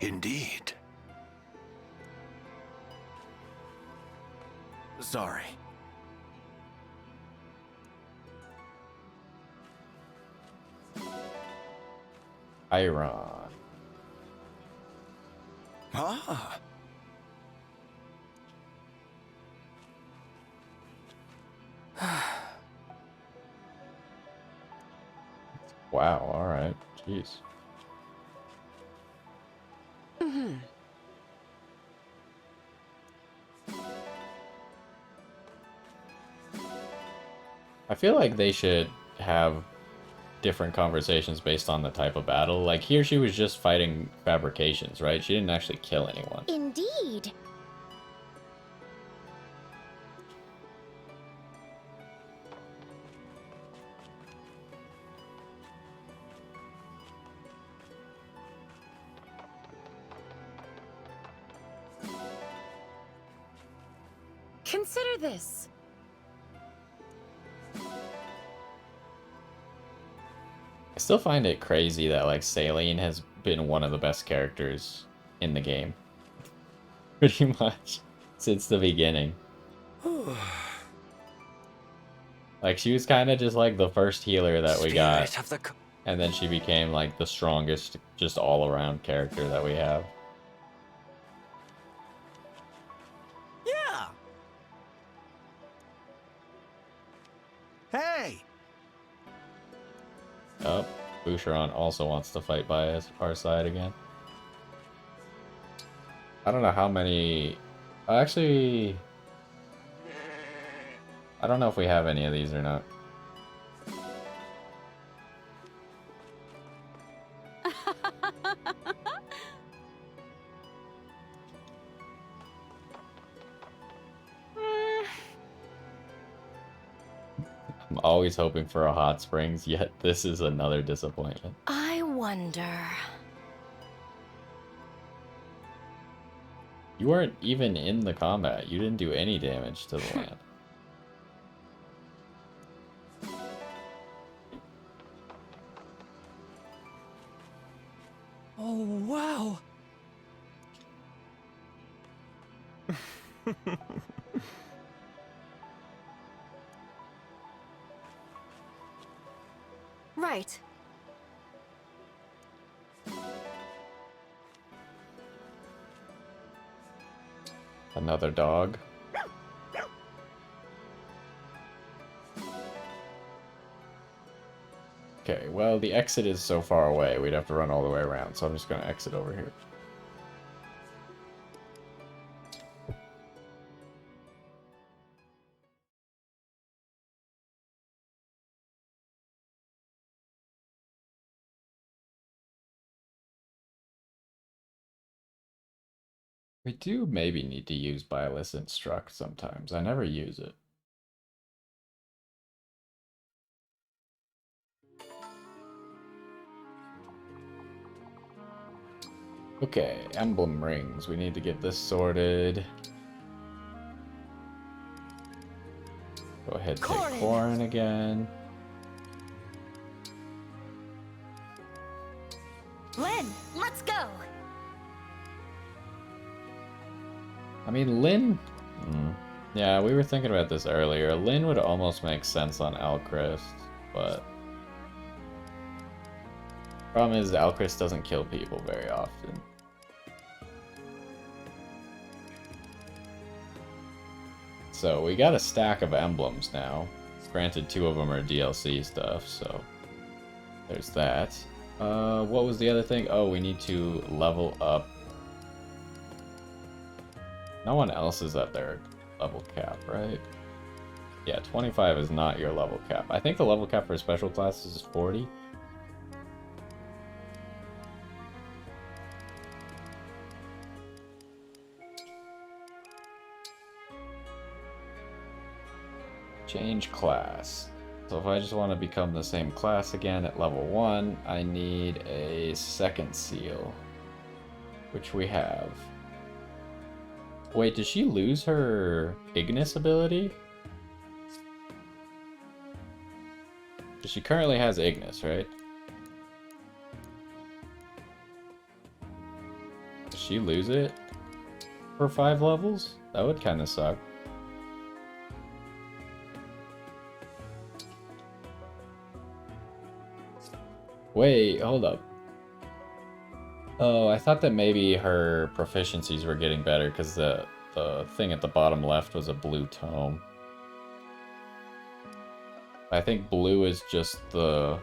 S5: Indeed.
S3: Sorry.
S1: Iron.
S5: Ah.
S1: Wow, alright. Jeez. I feel like they should have different conversations based on the type of battle. Like here she was just fighting fabrications, right? She didn't actually kill anyone.
S8: Indeed.
S7: Consider this.
S1: I still find it crazy that like Saline has been one of the best characters in the game. Pretty much since the beginning. Like she was kind of just like the first healer that we got.
S5: Spirit of the
S1: And then she became like the strongest just all around character that we have.
S5: Yeah. Hey.
S1: Oh, Boucheron also wants to fight by our side again. I don't know how many... Actually... I don't know if we have any of these or not. I'm always hoping for a hot springs, yet this is another disappointment.
S8: I wonder.
S1: You weren't even in the combat. You didn't do any damage to the land.
S3: Oh, wow.
S8: Right.
S1: Another dog. Okay, well, the exit is so far away, we'd have to run all the way around, so I'm just going to exit over here. We do maybe need to use Bylist Struct sometimes. I never use it. Okay, emblem rings. We need to get this sorted. Go ahead, take Corrin again.
S8: Lynn, let's go.
S1: I mean, Lynn... Yeah, we were thinking about this earlier. Lynn would almost make sense on Alchrist, but... Problem is, Alchrist doesn't kill people very often. So, we got a stack of emblems now. Granted, 2 of them are DLC stuff, so... There's that. What was the other thing? Oh, we need to level up. No one else is at their level cap, right? Yeah, 25 is not your level cap. I think the level cap for special classes is 40. Change class. So if I just want to become the same class again at level 1, I need a second seal, which we have. Wait, did she lose her Ignis ability? Because she currently has Ignis, right? Does she lose it for 5 levels? That would kind of suck. Wait, hold up. Oh, I thought that maybe her proficiencies were getting better because the thing at the bottom left was a blue tome. I think blue is just the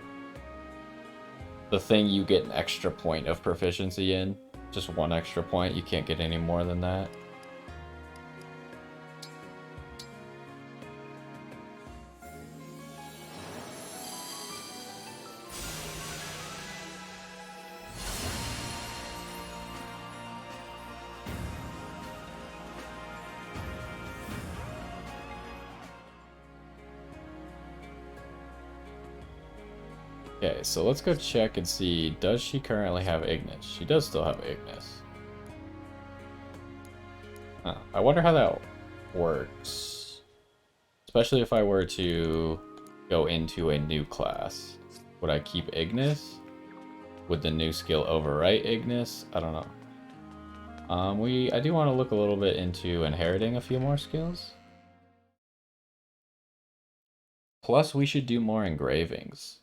S1: thing you get an extra point of proficiency in. Just 1 extra point. You can't get any more than that. Okay, so let's go check and see, does she currently have Ignis? She does still have Ignis. Huh. I wonder how that works. Especially if I were to go into a new class. Would I keep Ignis? Would the new skill overwrite Ignis? I don't know. I do want to look a little bit into inheriting a few more skills. Plus, we should do more engravings.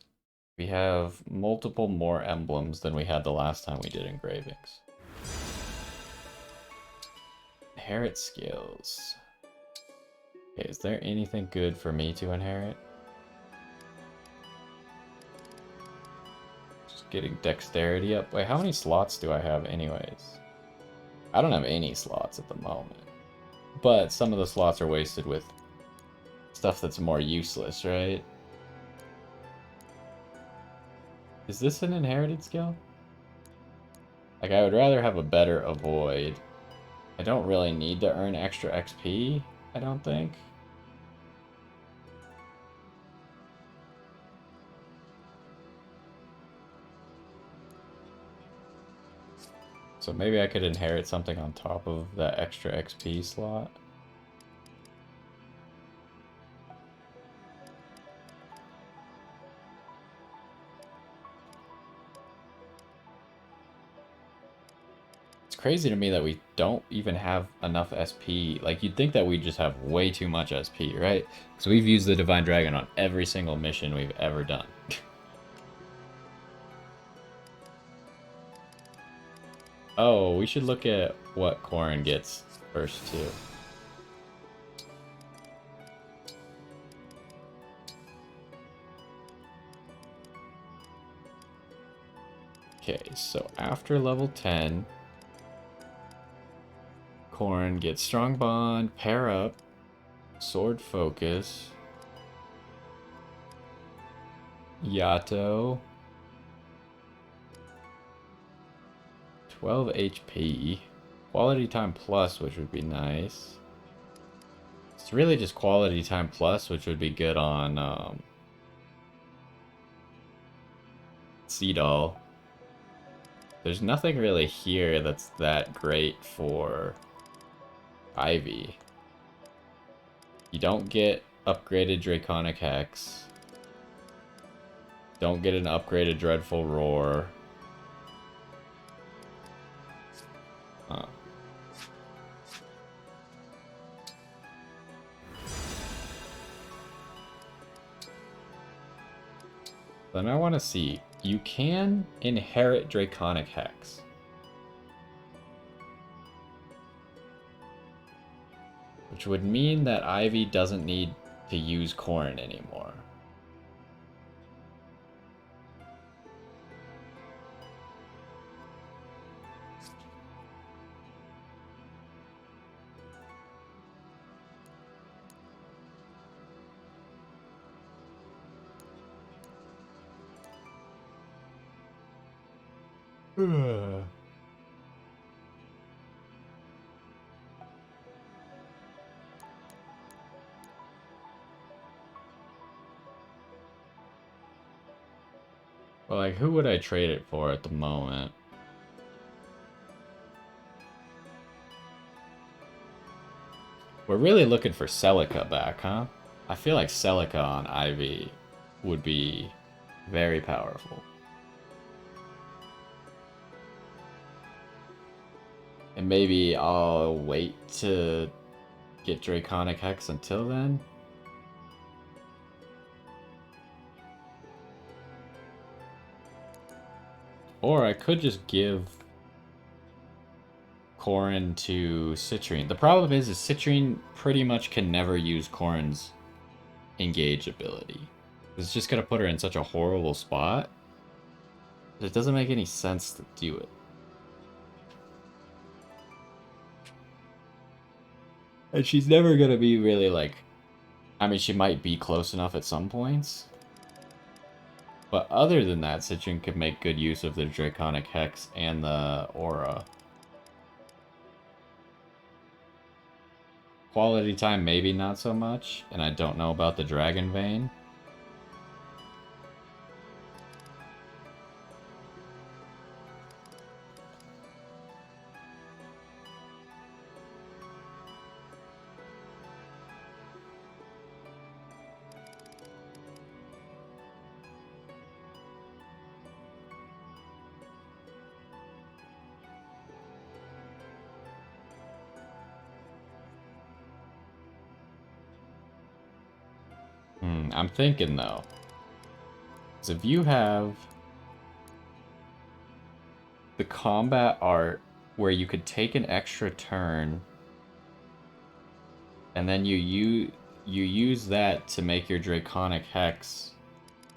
S1: We have multiple more emblems than we had the last time we did engravings. Inherit skills. Okay, is there anything good for me to inherit? Just getting dexterity up. Wait, how many slots do I have anyways? I don't have any slots at the moment. But some of the slots are wasted with stuff that's more useless, right? Is this an inherited skill? Like, I would rather have a better avoid. I don't really need to earn extra XP, I don't think. So maybe I could inherit something on top of that extra XP slot. It's crazy to me that we don't even have enough SP. Like, you'd think that we just have way too much SP, right? Because we've used the Divine Dragon on every single mission we've ever done. Oh, we should look at what Corrin gets first, too. Okay, so after level 10, Corrin gets Strong Bond, Pair Up, Sword Focus, Yato, 12 HP, Quality Time Plus, which would be nice. It's really just Quality Time Plus, which would be good on Seadoll. There's nothing really here that's that great for Ivy. You don't get upgraded Draconic Hex. Don't get an upgraded Dreadful Roar. Huh. Then I want to see. You can inherit Draconic Hex. Which would mean that Ivy doesn't need to use Corrin anymore. Well, like, who would I trade it for at the moment? We're really looking for Celica back, huh? I feel like Celica on Ivy would be very powerful. And maybe I'll wait to get Draconic Hex until then. Or I could just give Corrin to Citrine. The problem is Citrine pretty much can never use Corrin's Engage ability. It's just going to put her in such a horrible spot. It doesn't make any sense to do it. And she's never going to be really like... I mean, she might be close enough at some points. But other than that, Citrine could make good use of the Draconic Hex and the Aura. Quality Time, maybe not so much. And I don't know about the Dragon Vein. I'm thinking though. Because if you have the combat art where you could take an extra turn and then you use that to make your Draconic Hex.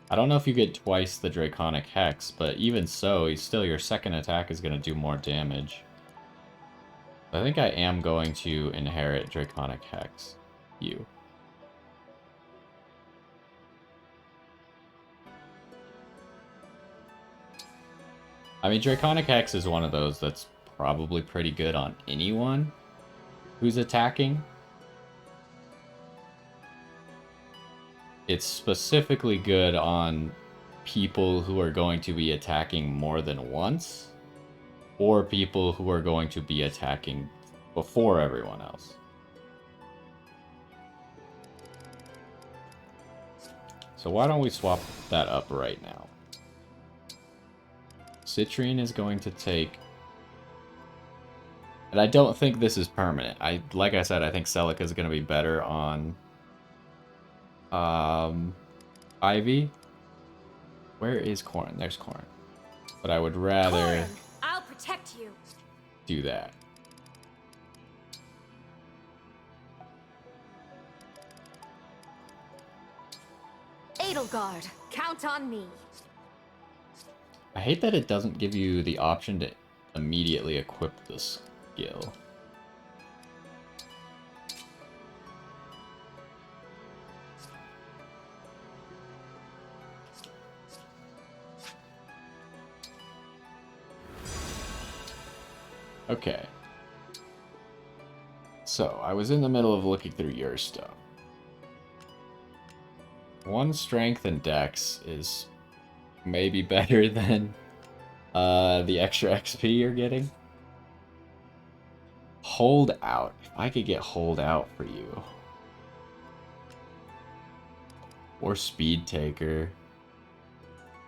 S1: I don't know if you get twice the Draconic Hex, but even so, still your second attack is going to do more damage. I think I am going to inherit Draconic Hex. You. I mean, Draconic Hex is one of those that's probably pretty good on anyone who's attacking. It's specifically good on people who are going to be attacking more than once, or people who are going to be attacking before everyone else. So why don't we swap that up right now? Citrine is going to take... And I don't think this is permanent. Like I said, I think Celica is going to be better on... Ivy? Where is Corrin? There's Corrin. But I would rather...
S8: Corrin, I'll protect you.
S1: Do that.
S8: Edelgard, count on me.
S1: I hate that it doesn't give you the option to immediately equip the skill. Okay. So, I was in the middle of looking through your stuff. 1 strength and dex is maybe better than the extra XP you're getting. Hold out. If I could get hold out for you. Or speed taker.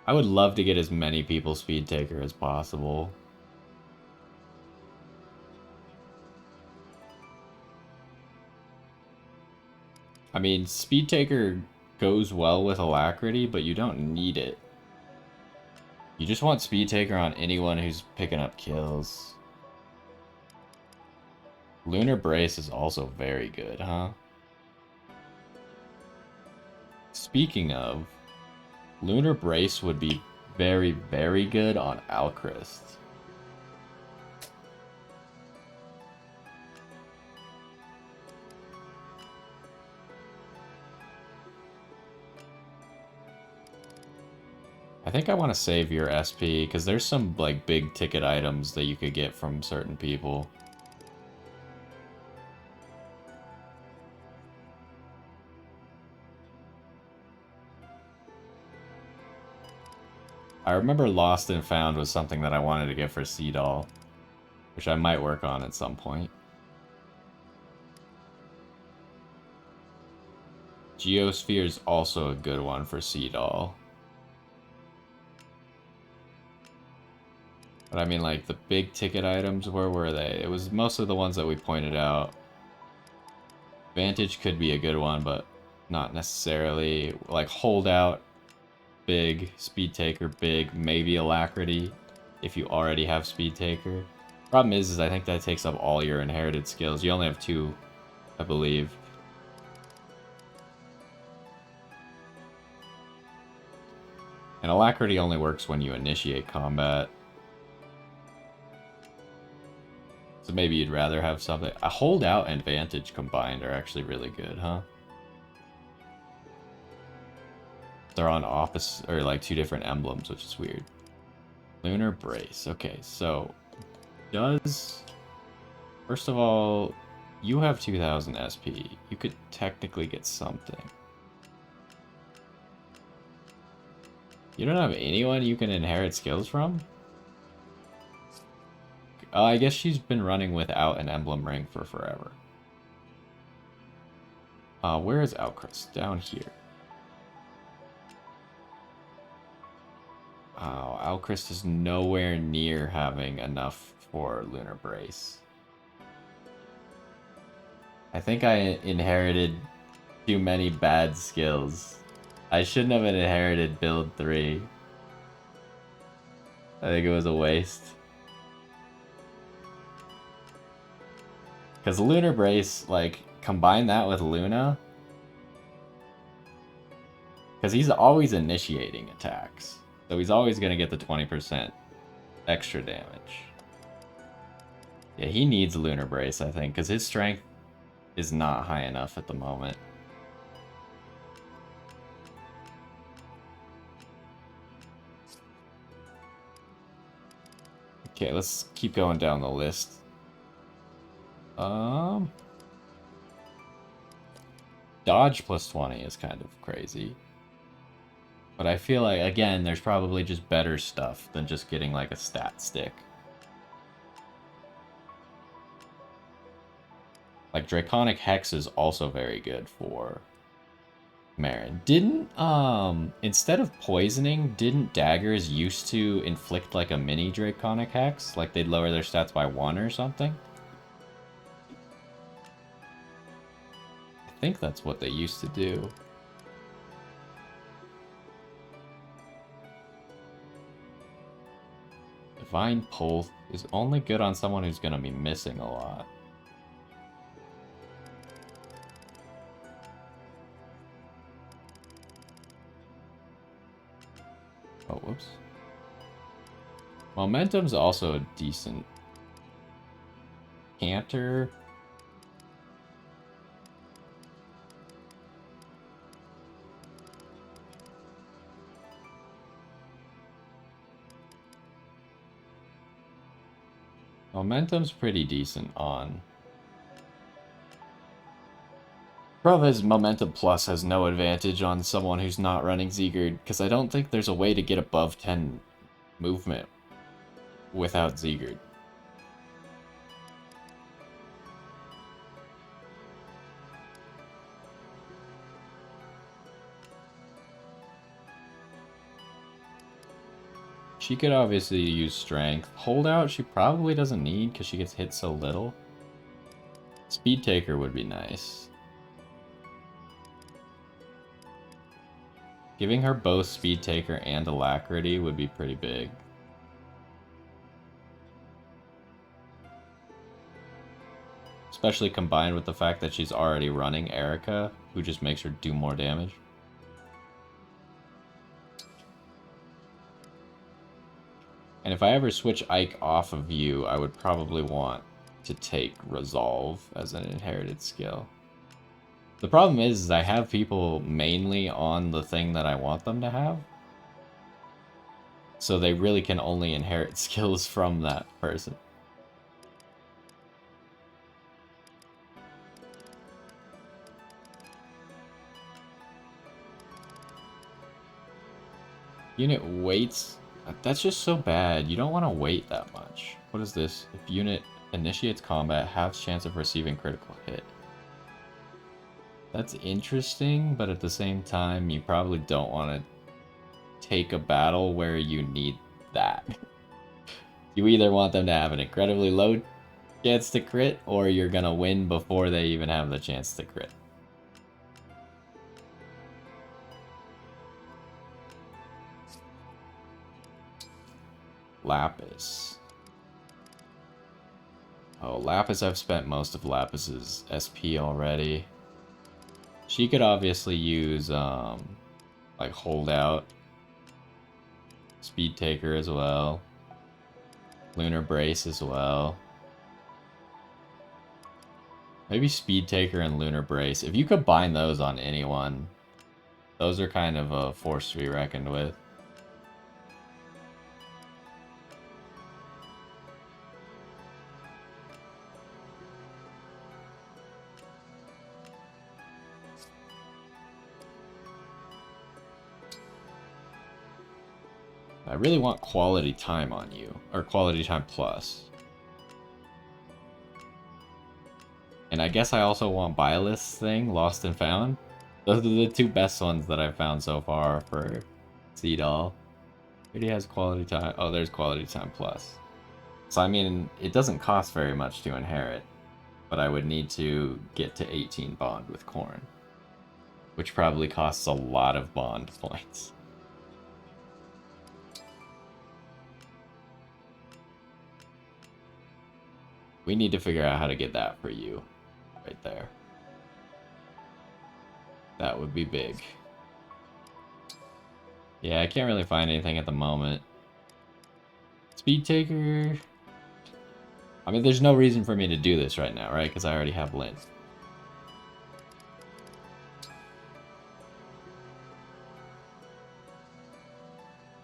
S1: I would love to get as many people speed taker as possible. I mean, speed taker goes well with alacrity, but you don't need it. You just want speed taker on anyone who's picking up kills. Lunar Brace is also very good, huh? Speaking of, Lunar Brace would be very, very good on Alchrist. I think I want to save your SP, because there's some, like, big ticket items that you could get from certain people. I remember Lost and Found was something that I wanted to get for Seadoll, which I might work on at some point. Geosphere is also a good one for Seadoll. But I mean, like, the big ticket items, where were they? It was mostly the ones that we pointed out. Vantage could be a good one, but not necessarily. Like, Holdout, big. Speed Taker, big. Maybe Alacrity, if you already have Speed Taker. Problem is I think that takes up all your inherited skills. You only have 2, I believe. And Alacrity only works when you initiate combat. So maybe you'd rather have something. A Holdout and Vantage combined are actually really good, huh? They're on opposite, or like 2 different emblems, which is weird. Lunar Brace. Okay, so first of all, you have 2000 SP. You could technically get something. You don't have anyone you can inherit skills from? I guess she's been running without an emblem ring for forever. Where is Alchrist? Down here. Oh, Alchrist is nowhere near having enough for Lunar Brace. I think I inherited too many bad skills I shouldn't have inherited build 3. I think it was a waste. Because Lunar Brace, like, combine that with Luna. Because he's always initiating attacks. So he's always going to get the 20% extra damage. Yeah, he needs Lunar Brace, I think, because his strength is not high enough at the moment. Okay, let's keep going down the list. Dodge plus 20 is kind of crazy. But I feel like, again, there's probably just better stuff than just getting like a stat stick. Like Draconic Hex is also very good for Marin. Didn't, instead of poisoning, didn't daggers used to inflict like a mini Draconic Hex? Like they'd lower their stats by 1 or something? I think that's what they used to do. Divine Pulse is only good on someone who's going to be missing a lot. Oh, whoops. Momentum's also a decent canter. Momentum's pretty decent on. Problem is, Momentum Plus has no advantage on someone who's not running Zegard, because I don't think there's a way to get above 10 movement without Zegard. She could obviously use Strength. Holdout she probably doesn't need because she gets hit so little. Speed Taker would be nice. Giving her both Speed Taker and Alacrity would be pretty big. Especially combined with the fact that she's already running Erica, who just makes her do more damage. And if I ever switch Ike off of you, I would probably want to take Resolve as an inherited skill. The problem is I have people mainly on the thing that I want them to have. So they really can only inherit skills from that person. Unit waits. That's just so bad. You don't want to wait that much. What is this? If unit initiates combat, half chance of receiving critical hit. That's interesting, but at the same time, you probably don't want to take a battle where you need that. You either want them to have an incredibly low chance to crit, or you're gonna win before they even have the chance to crit. Lapis. Oh, Lapis, I've spent most of Lapis's SP already. She could obviously use, like, Holdout. Speed Taker as well. Lunar Brace as well. Maybe Speed Taker and Lunar Brace. If you combine those on anyone, those are kind of a force to be reckoned with. I really want quality time on you, or quality time plus. And I guess I also want Byleth's thing, Lost and Found. Those are the two best ones that I've found so far for Seedall. Already has quality time. Oh, there's quality time plus. So I mean, it doesn't cost very much to inherit, but I would need to get to 18 bond with Corn. which probably costs a lot of bond points. We need to figure out how to get that for you right there. That would be big. Yeah, I can't really find anything at the moment. Speed taker. I mean, there's no reason for me to do this right now, right? Because I already have Lynn.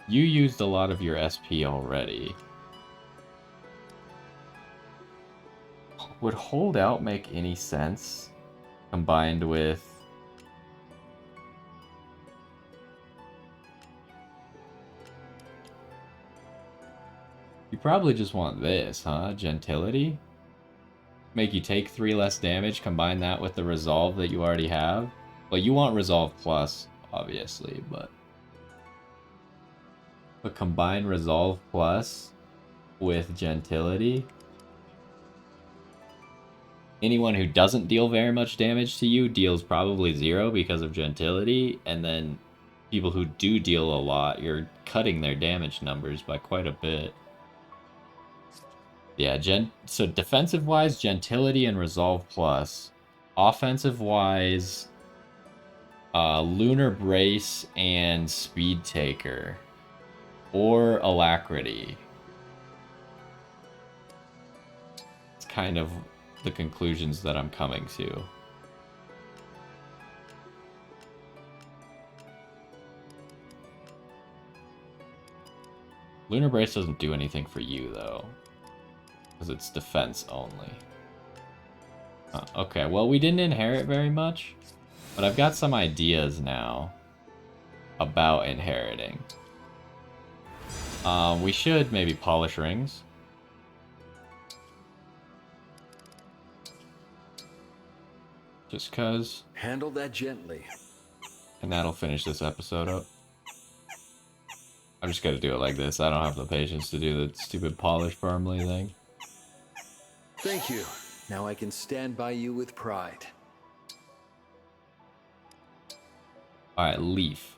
S1: You used a lot of your SP already. Would hold out make any sense combined with... You probably just want this, huh? Gentility? Make you take 3 less damage, combine that with the resolve that you already have. Well, you want resolve plus, obviously, but combine resolve plus with gentility. Anyone who doesn't deal very much damage to you deals probably 0 because of gentility, and then people who do deal a lot, you're cutting their damage numbers by quite a bit. Yeah, so defensive-wise, gentility and resolve plus. Offensive-wise, lunar brace and speed taker. Or alacrity. It's kind of the conclusions that I'm coming to. Lunar brace doesn't do anything for you, though. Because it's defense only. Okay, well, we didn't inherit very much, but I've got some ideas now about inheriting. We should maybe polish rings. Just cause.
S5: Handle that gently.
S1: And that'll finish this episode up. I'm just gonna do it like this. I don't have the patience to do the stupid polish firmly thing.
S5: Thank you. Now I can stand by you with pride.
S1: Alright, Leaf.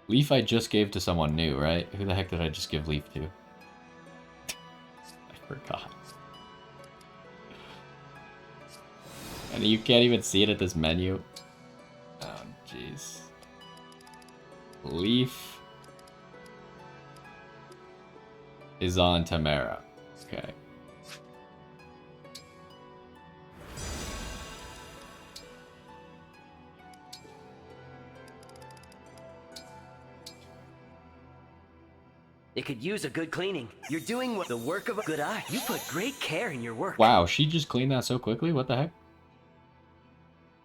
S1: Leaf I just gave to someone new, right? Who the heck did I just give Leaf to? I forgot. And you can't even see it at this menu. Oh, jeez. Leaf is on Tamara. Okay.
S2: It could use a good cleaning. You're doing the work of a good eye. You put great care in your work.
S1: Wow, she just cleaned that so quickly? What the heck?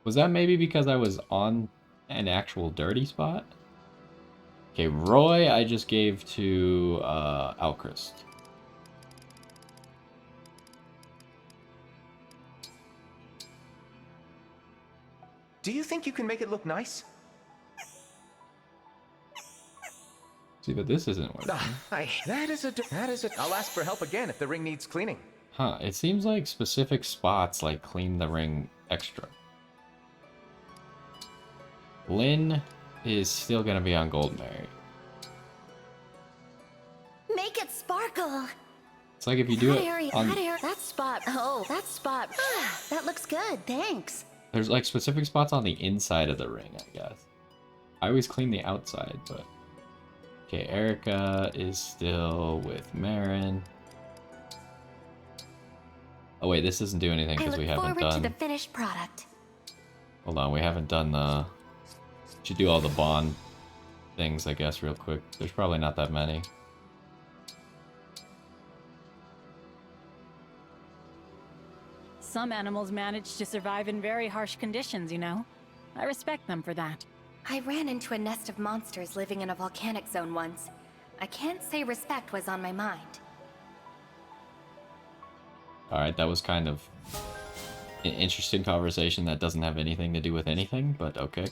S1: Was that maybe because I was on an actual dirty spot? Okay, Roy I just gave to Alchrist.
S9: Do you think you can make it look nice?
S1: See, but this isn't working.
S9: That is a. I'll ask for help again if the ring needs cleaning.
S1: Huh, it seems like specific spots like clean the ring extra. Lynn is still gonna be on Goldberry.
S8: Make it sparkle.
S1: It's like if you do
S8: That
S1: it
S8: area,
S1: on...
S8: that spot. Oh, that spot. That looks good. Thanks.
S1: There's like specific spots on the inside of the ring, I guess. I always clean the outside, but... Okay, Erica is still with Marin. Oh wait, this doesn't do anything because we haven't done...
S8: I look forward to the finished product.
S1: Hold on, we haven't done the... Should do all the bond things, I guess, real quick. There's probably not that many.
S10: Some animals manage to survive in very harsh conditions, you know. I respect them for that.
S6: I ran into a nest of monsters living in a volcanic zone once. I can't say respect was on my mind.
S1: Alright, that was kind of an interesting conversation that doesn't have anything to do with anything, but okay.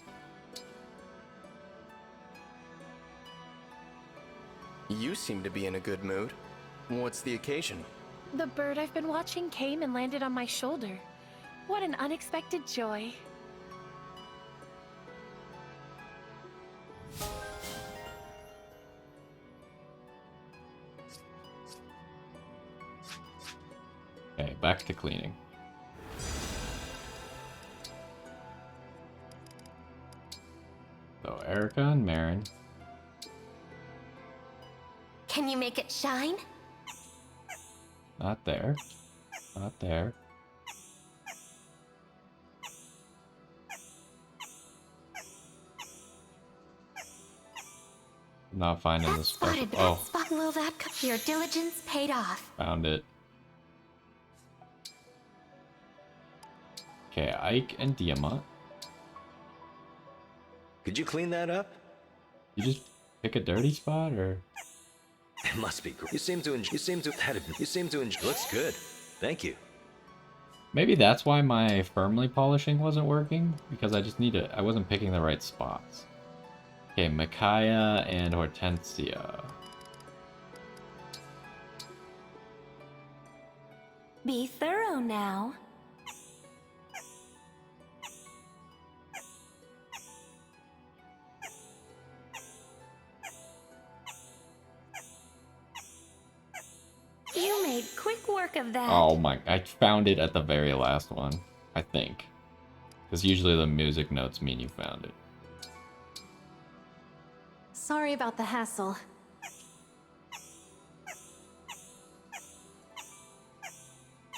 S9: You seem to be in a good mood. What's the occasion?
S11: The bird I've been watching came and landed on my shoulder. What an unexpected joy.
S1: Okay, back to cleaning. So Erica and Marin.
S8: Can you make it shine?
S1: Not there. Not there. Not finding the special. Oh,
S8: Well, your diligence paid off.
S1: found it. Okay, Ike and Diamant.
S5: Could you clean that up?
S1: You just pick a dirty spot, or?
S5: It must be great. You seem to enjoy. Looks good. Thank you.
S1: Maybe that's why my firmly polishing wasn't working, because I just need to. I wasn't picking the right spots. Okay, Micaiah and Hortensia.
S8: Be thorough now. You made quick work of that.
S1: Oh my, I found it at the very last one, I think. Because usually the music notes mean you found it.
S8: Sorry about the hassle.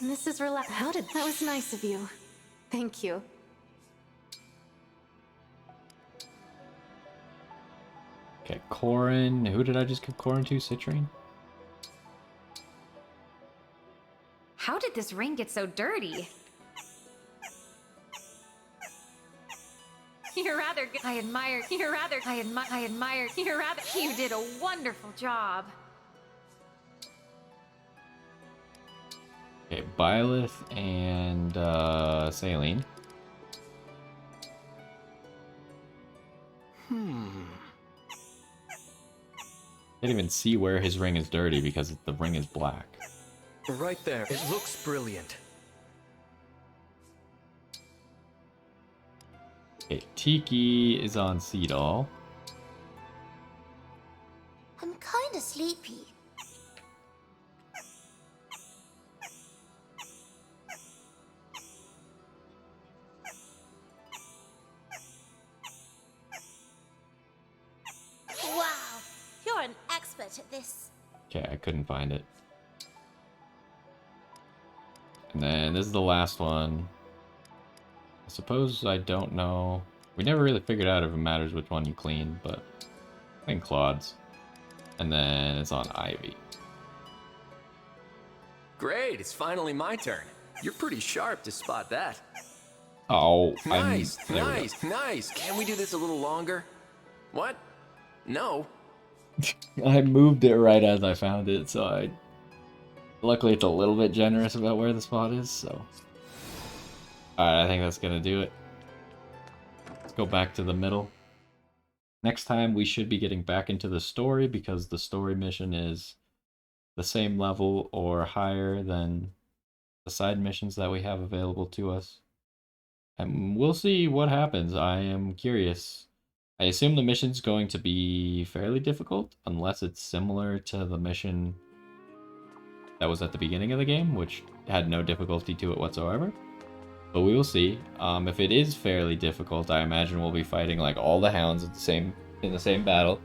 S8: Mrs. That was nice of you. Thank you.
S1: Okay, Corin. Who did I just give Corin to? Citrine?
S6: How did this ring get so dirty? You're rather good. I admire. You're rather. I admire. You're rather. You did a wonderful job.
S1: Okay, Byleth and Saline. Can't even see where his ring is dirty because the ring is black.
S9: Right there. It looks brilliant.
S1: Okay, Tiki is on Seedall.
S8: I'm kinda sleepy. Wow, you're an expert at this.
S1: Okay, I couldn't find it. And then this is the last one. I suppose I don't know. We never really figured out if it matters which one you clean, but I think Claude's. And then it's on Ivy.
S3: Great, it's finally my turn. You're pretty sharp to spot that.
S1: Oh,
S3: Nice,
S1: there we go.
S3: nice, nice. Can we do this a little longer? What? No.
S1: I moved it right as I found it, so I... Luckily it's a little bit generous about where the spot is, so... Alright, I think that's gonna do it. Let's go back to the middle. Next time we should be getting back into the story because the story mission is the same level or higher than the side missions that we have available to us. And we'll see what happens. I am curious. I assume the mission's going to be fairly difficult unless it's similar to the mission that was at the beginning of the game, which had no difficulty to it whatsoever. But we will see. If it is fairly difficult, I imagine we'll be fighting like all the hounds at in the same battle.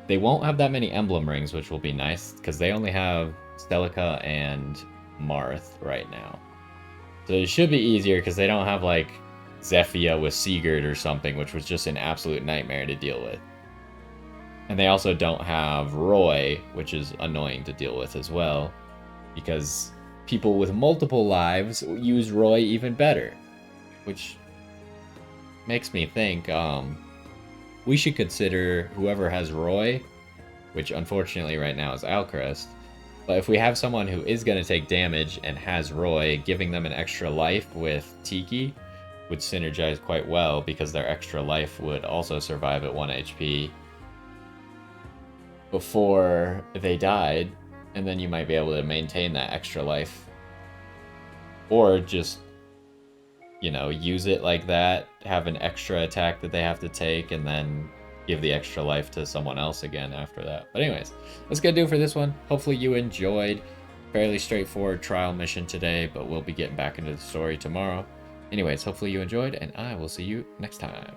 S1: They won't have that many emblem rings, which will be nice because they only have Celica and Marth right now. So it should be easier because they don't have like Zephyia with Sigurd or something, which was just an absolute nightmare to deal with. And they also don't have Roy, which is annoying to deal with as well, because people with multiple lives use Roy even better, which makes me think we should consider whoever has Roy, which unfortunately right now is Alcrest, but if we have someone who is going to take damage and has Roy, giving them an extra life with Tiki would synergize quite well because their extra life would also survive at 1 HP before they died, and then you might be able to maintain that extra life. Or just, you know, use it like that, have an extra attack that they have to take, and then give the extra life to someone else again after that. But anyways, that's gonna do it for this one. Hopefully you enjoyed. fairly straightforward trial mission today, but we'll be getting back into the story tomorrow. Anyways, hopefully you enjoyed, and I will see you next time.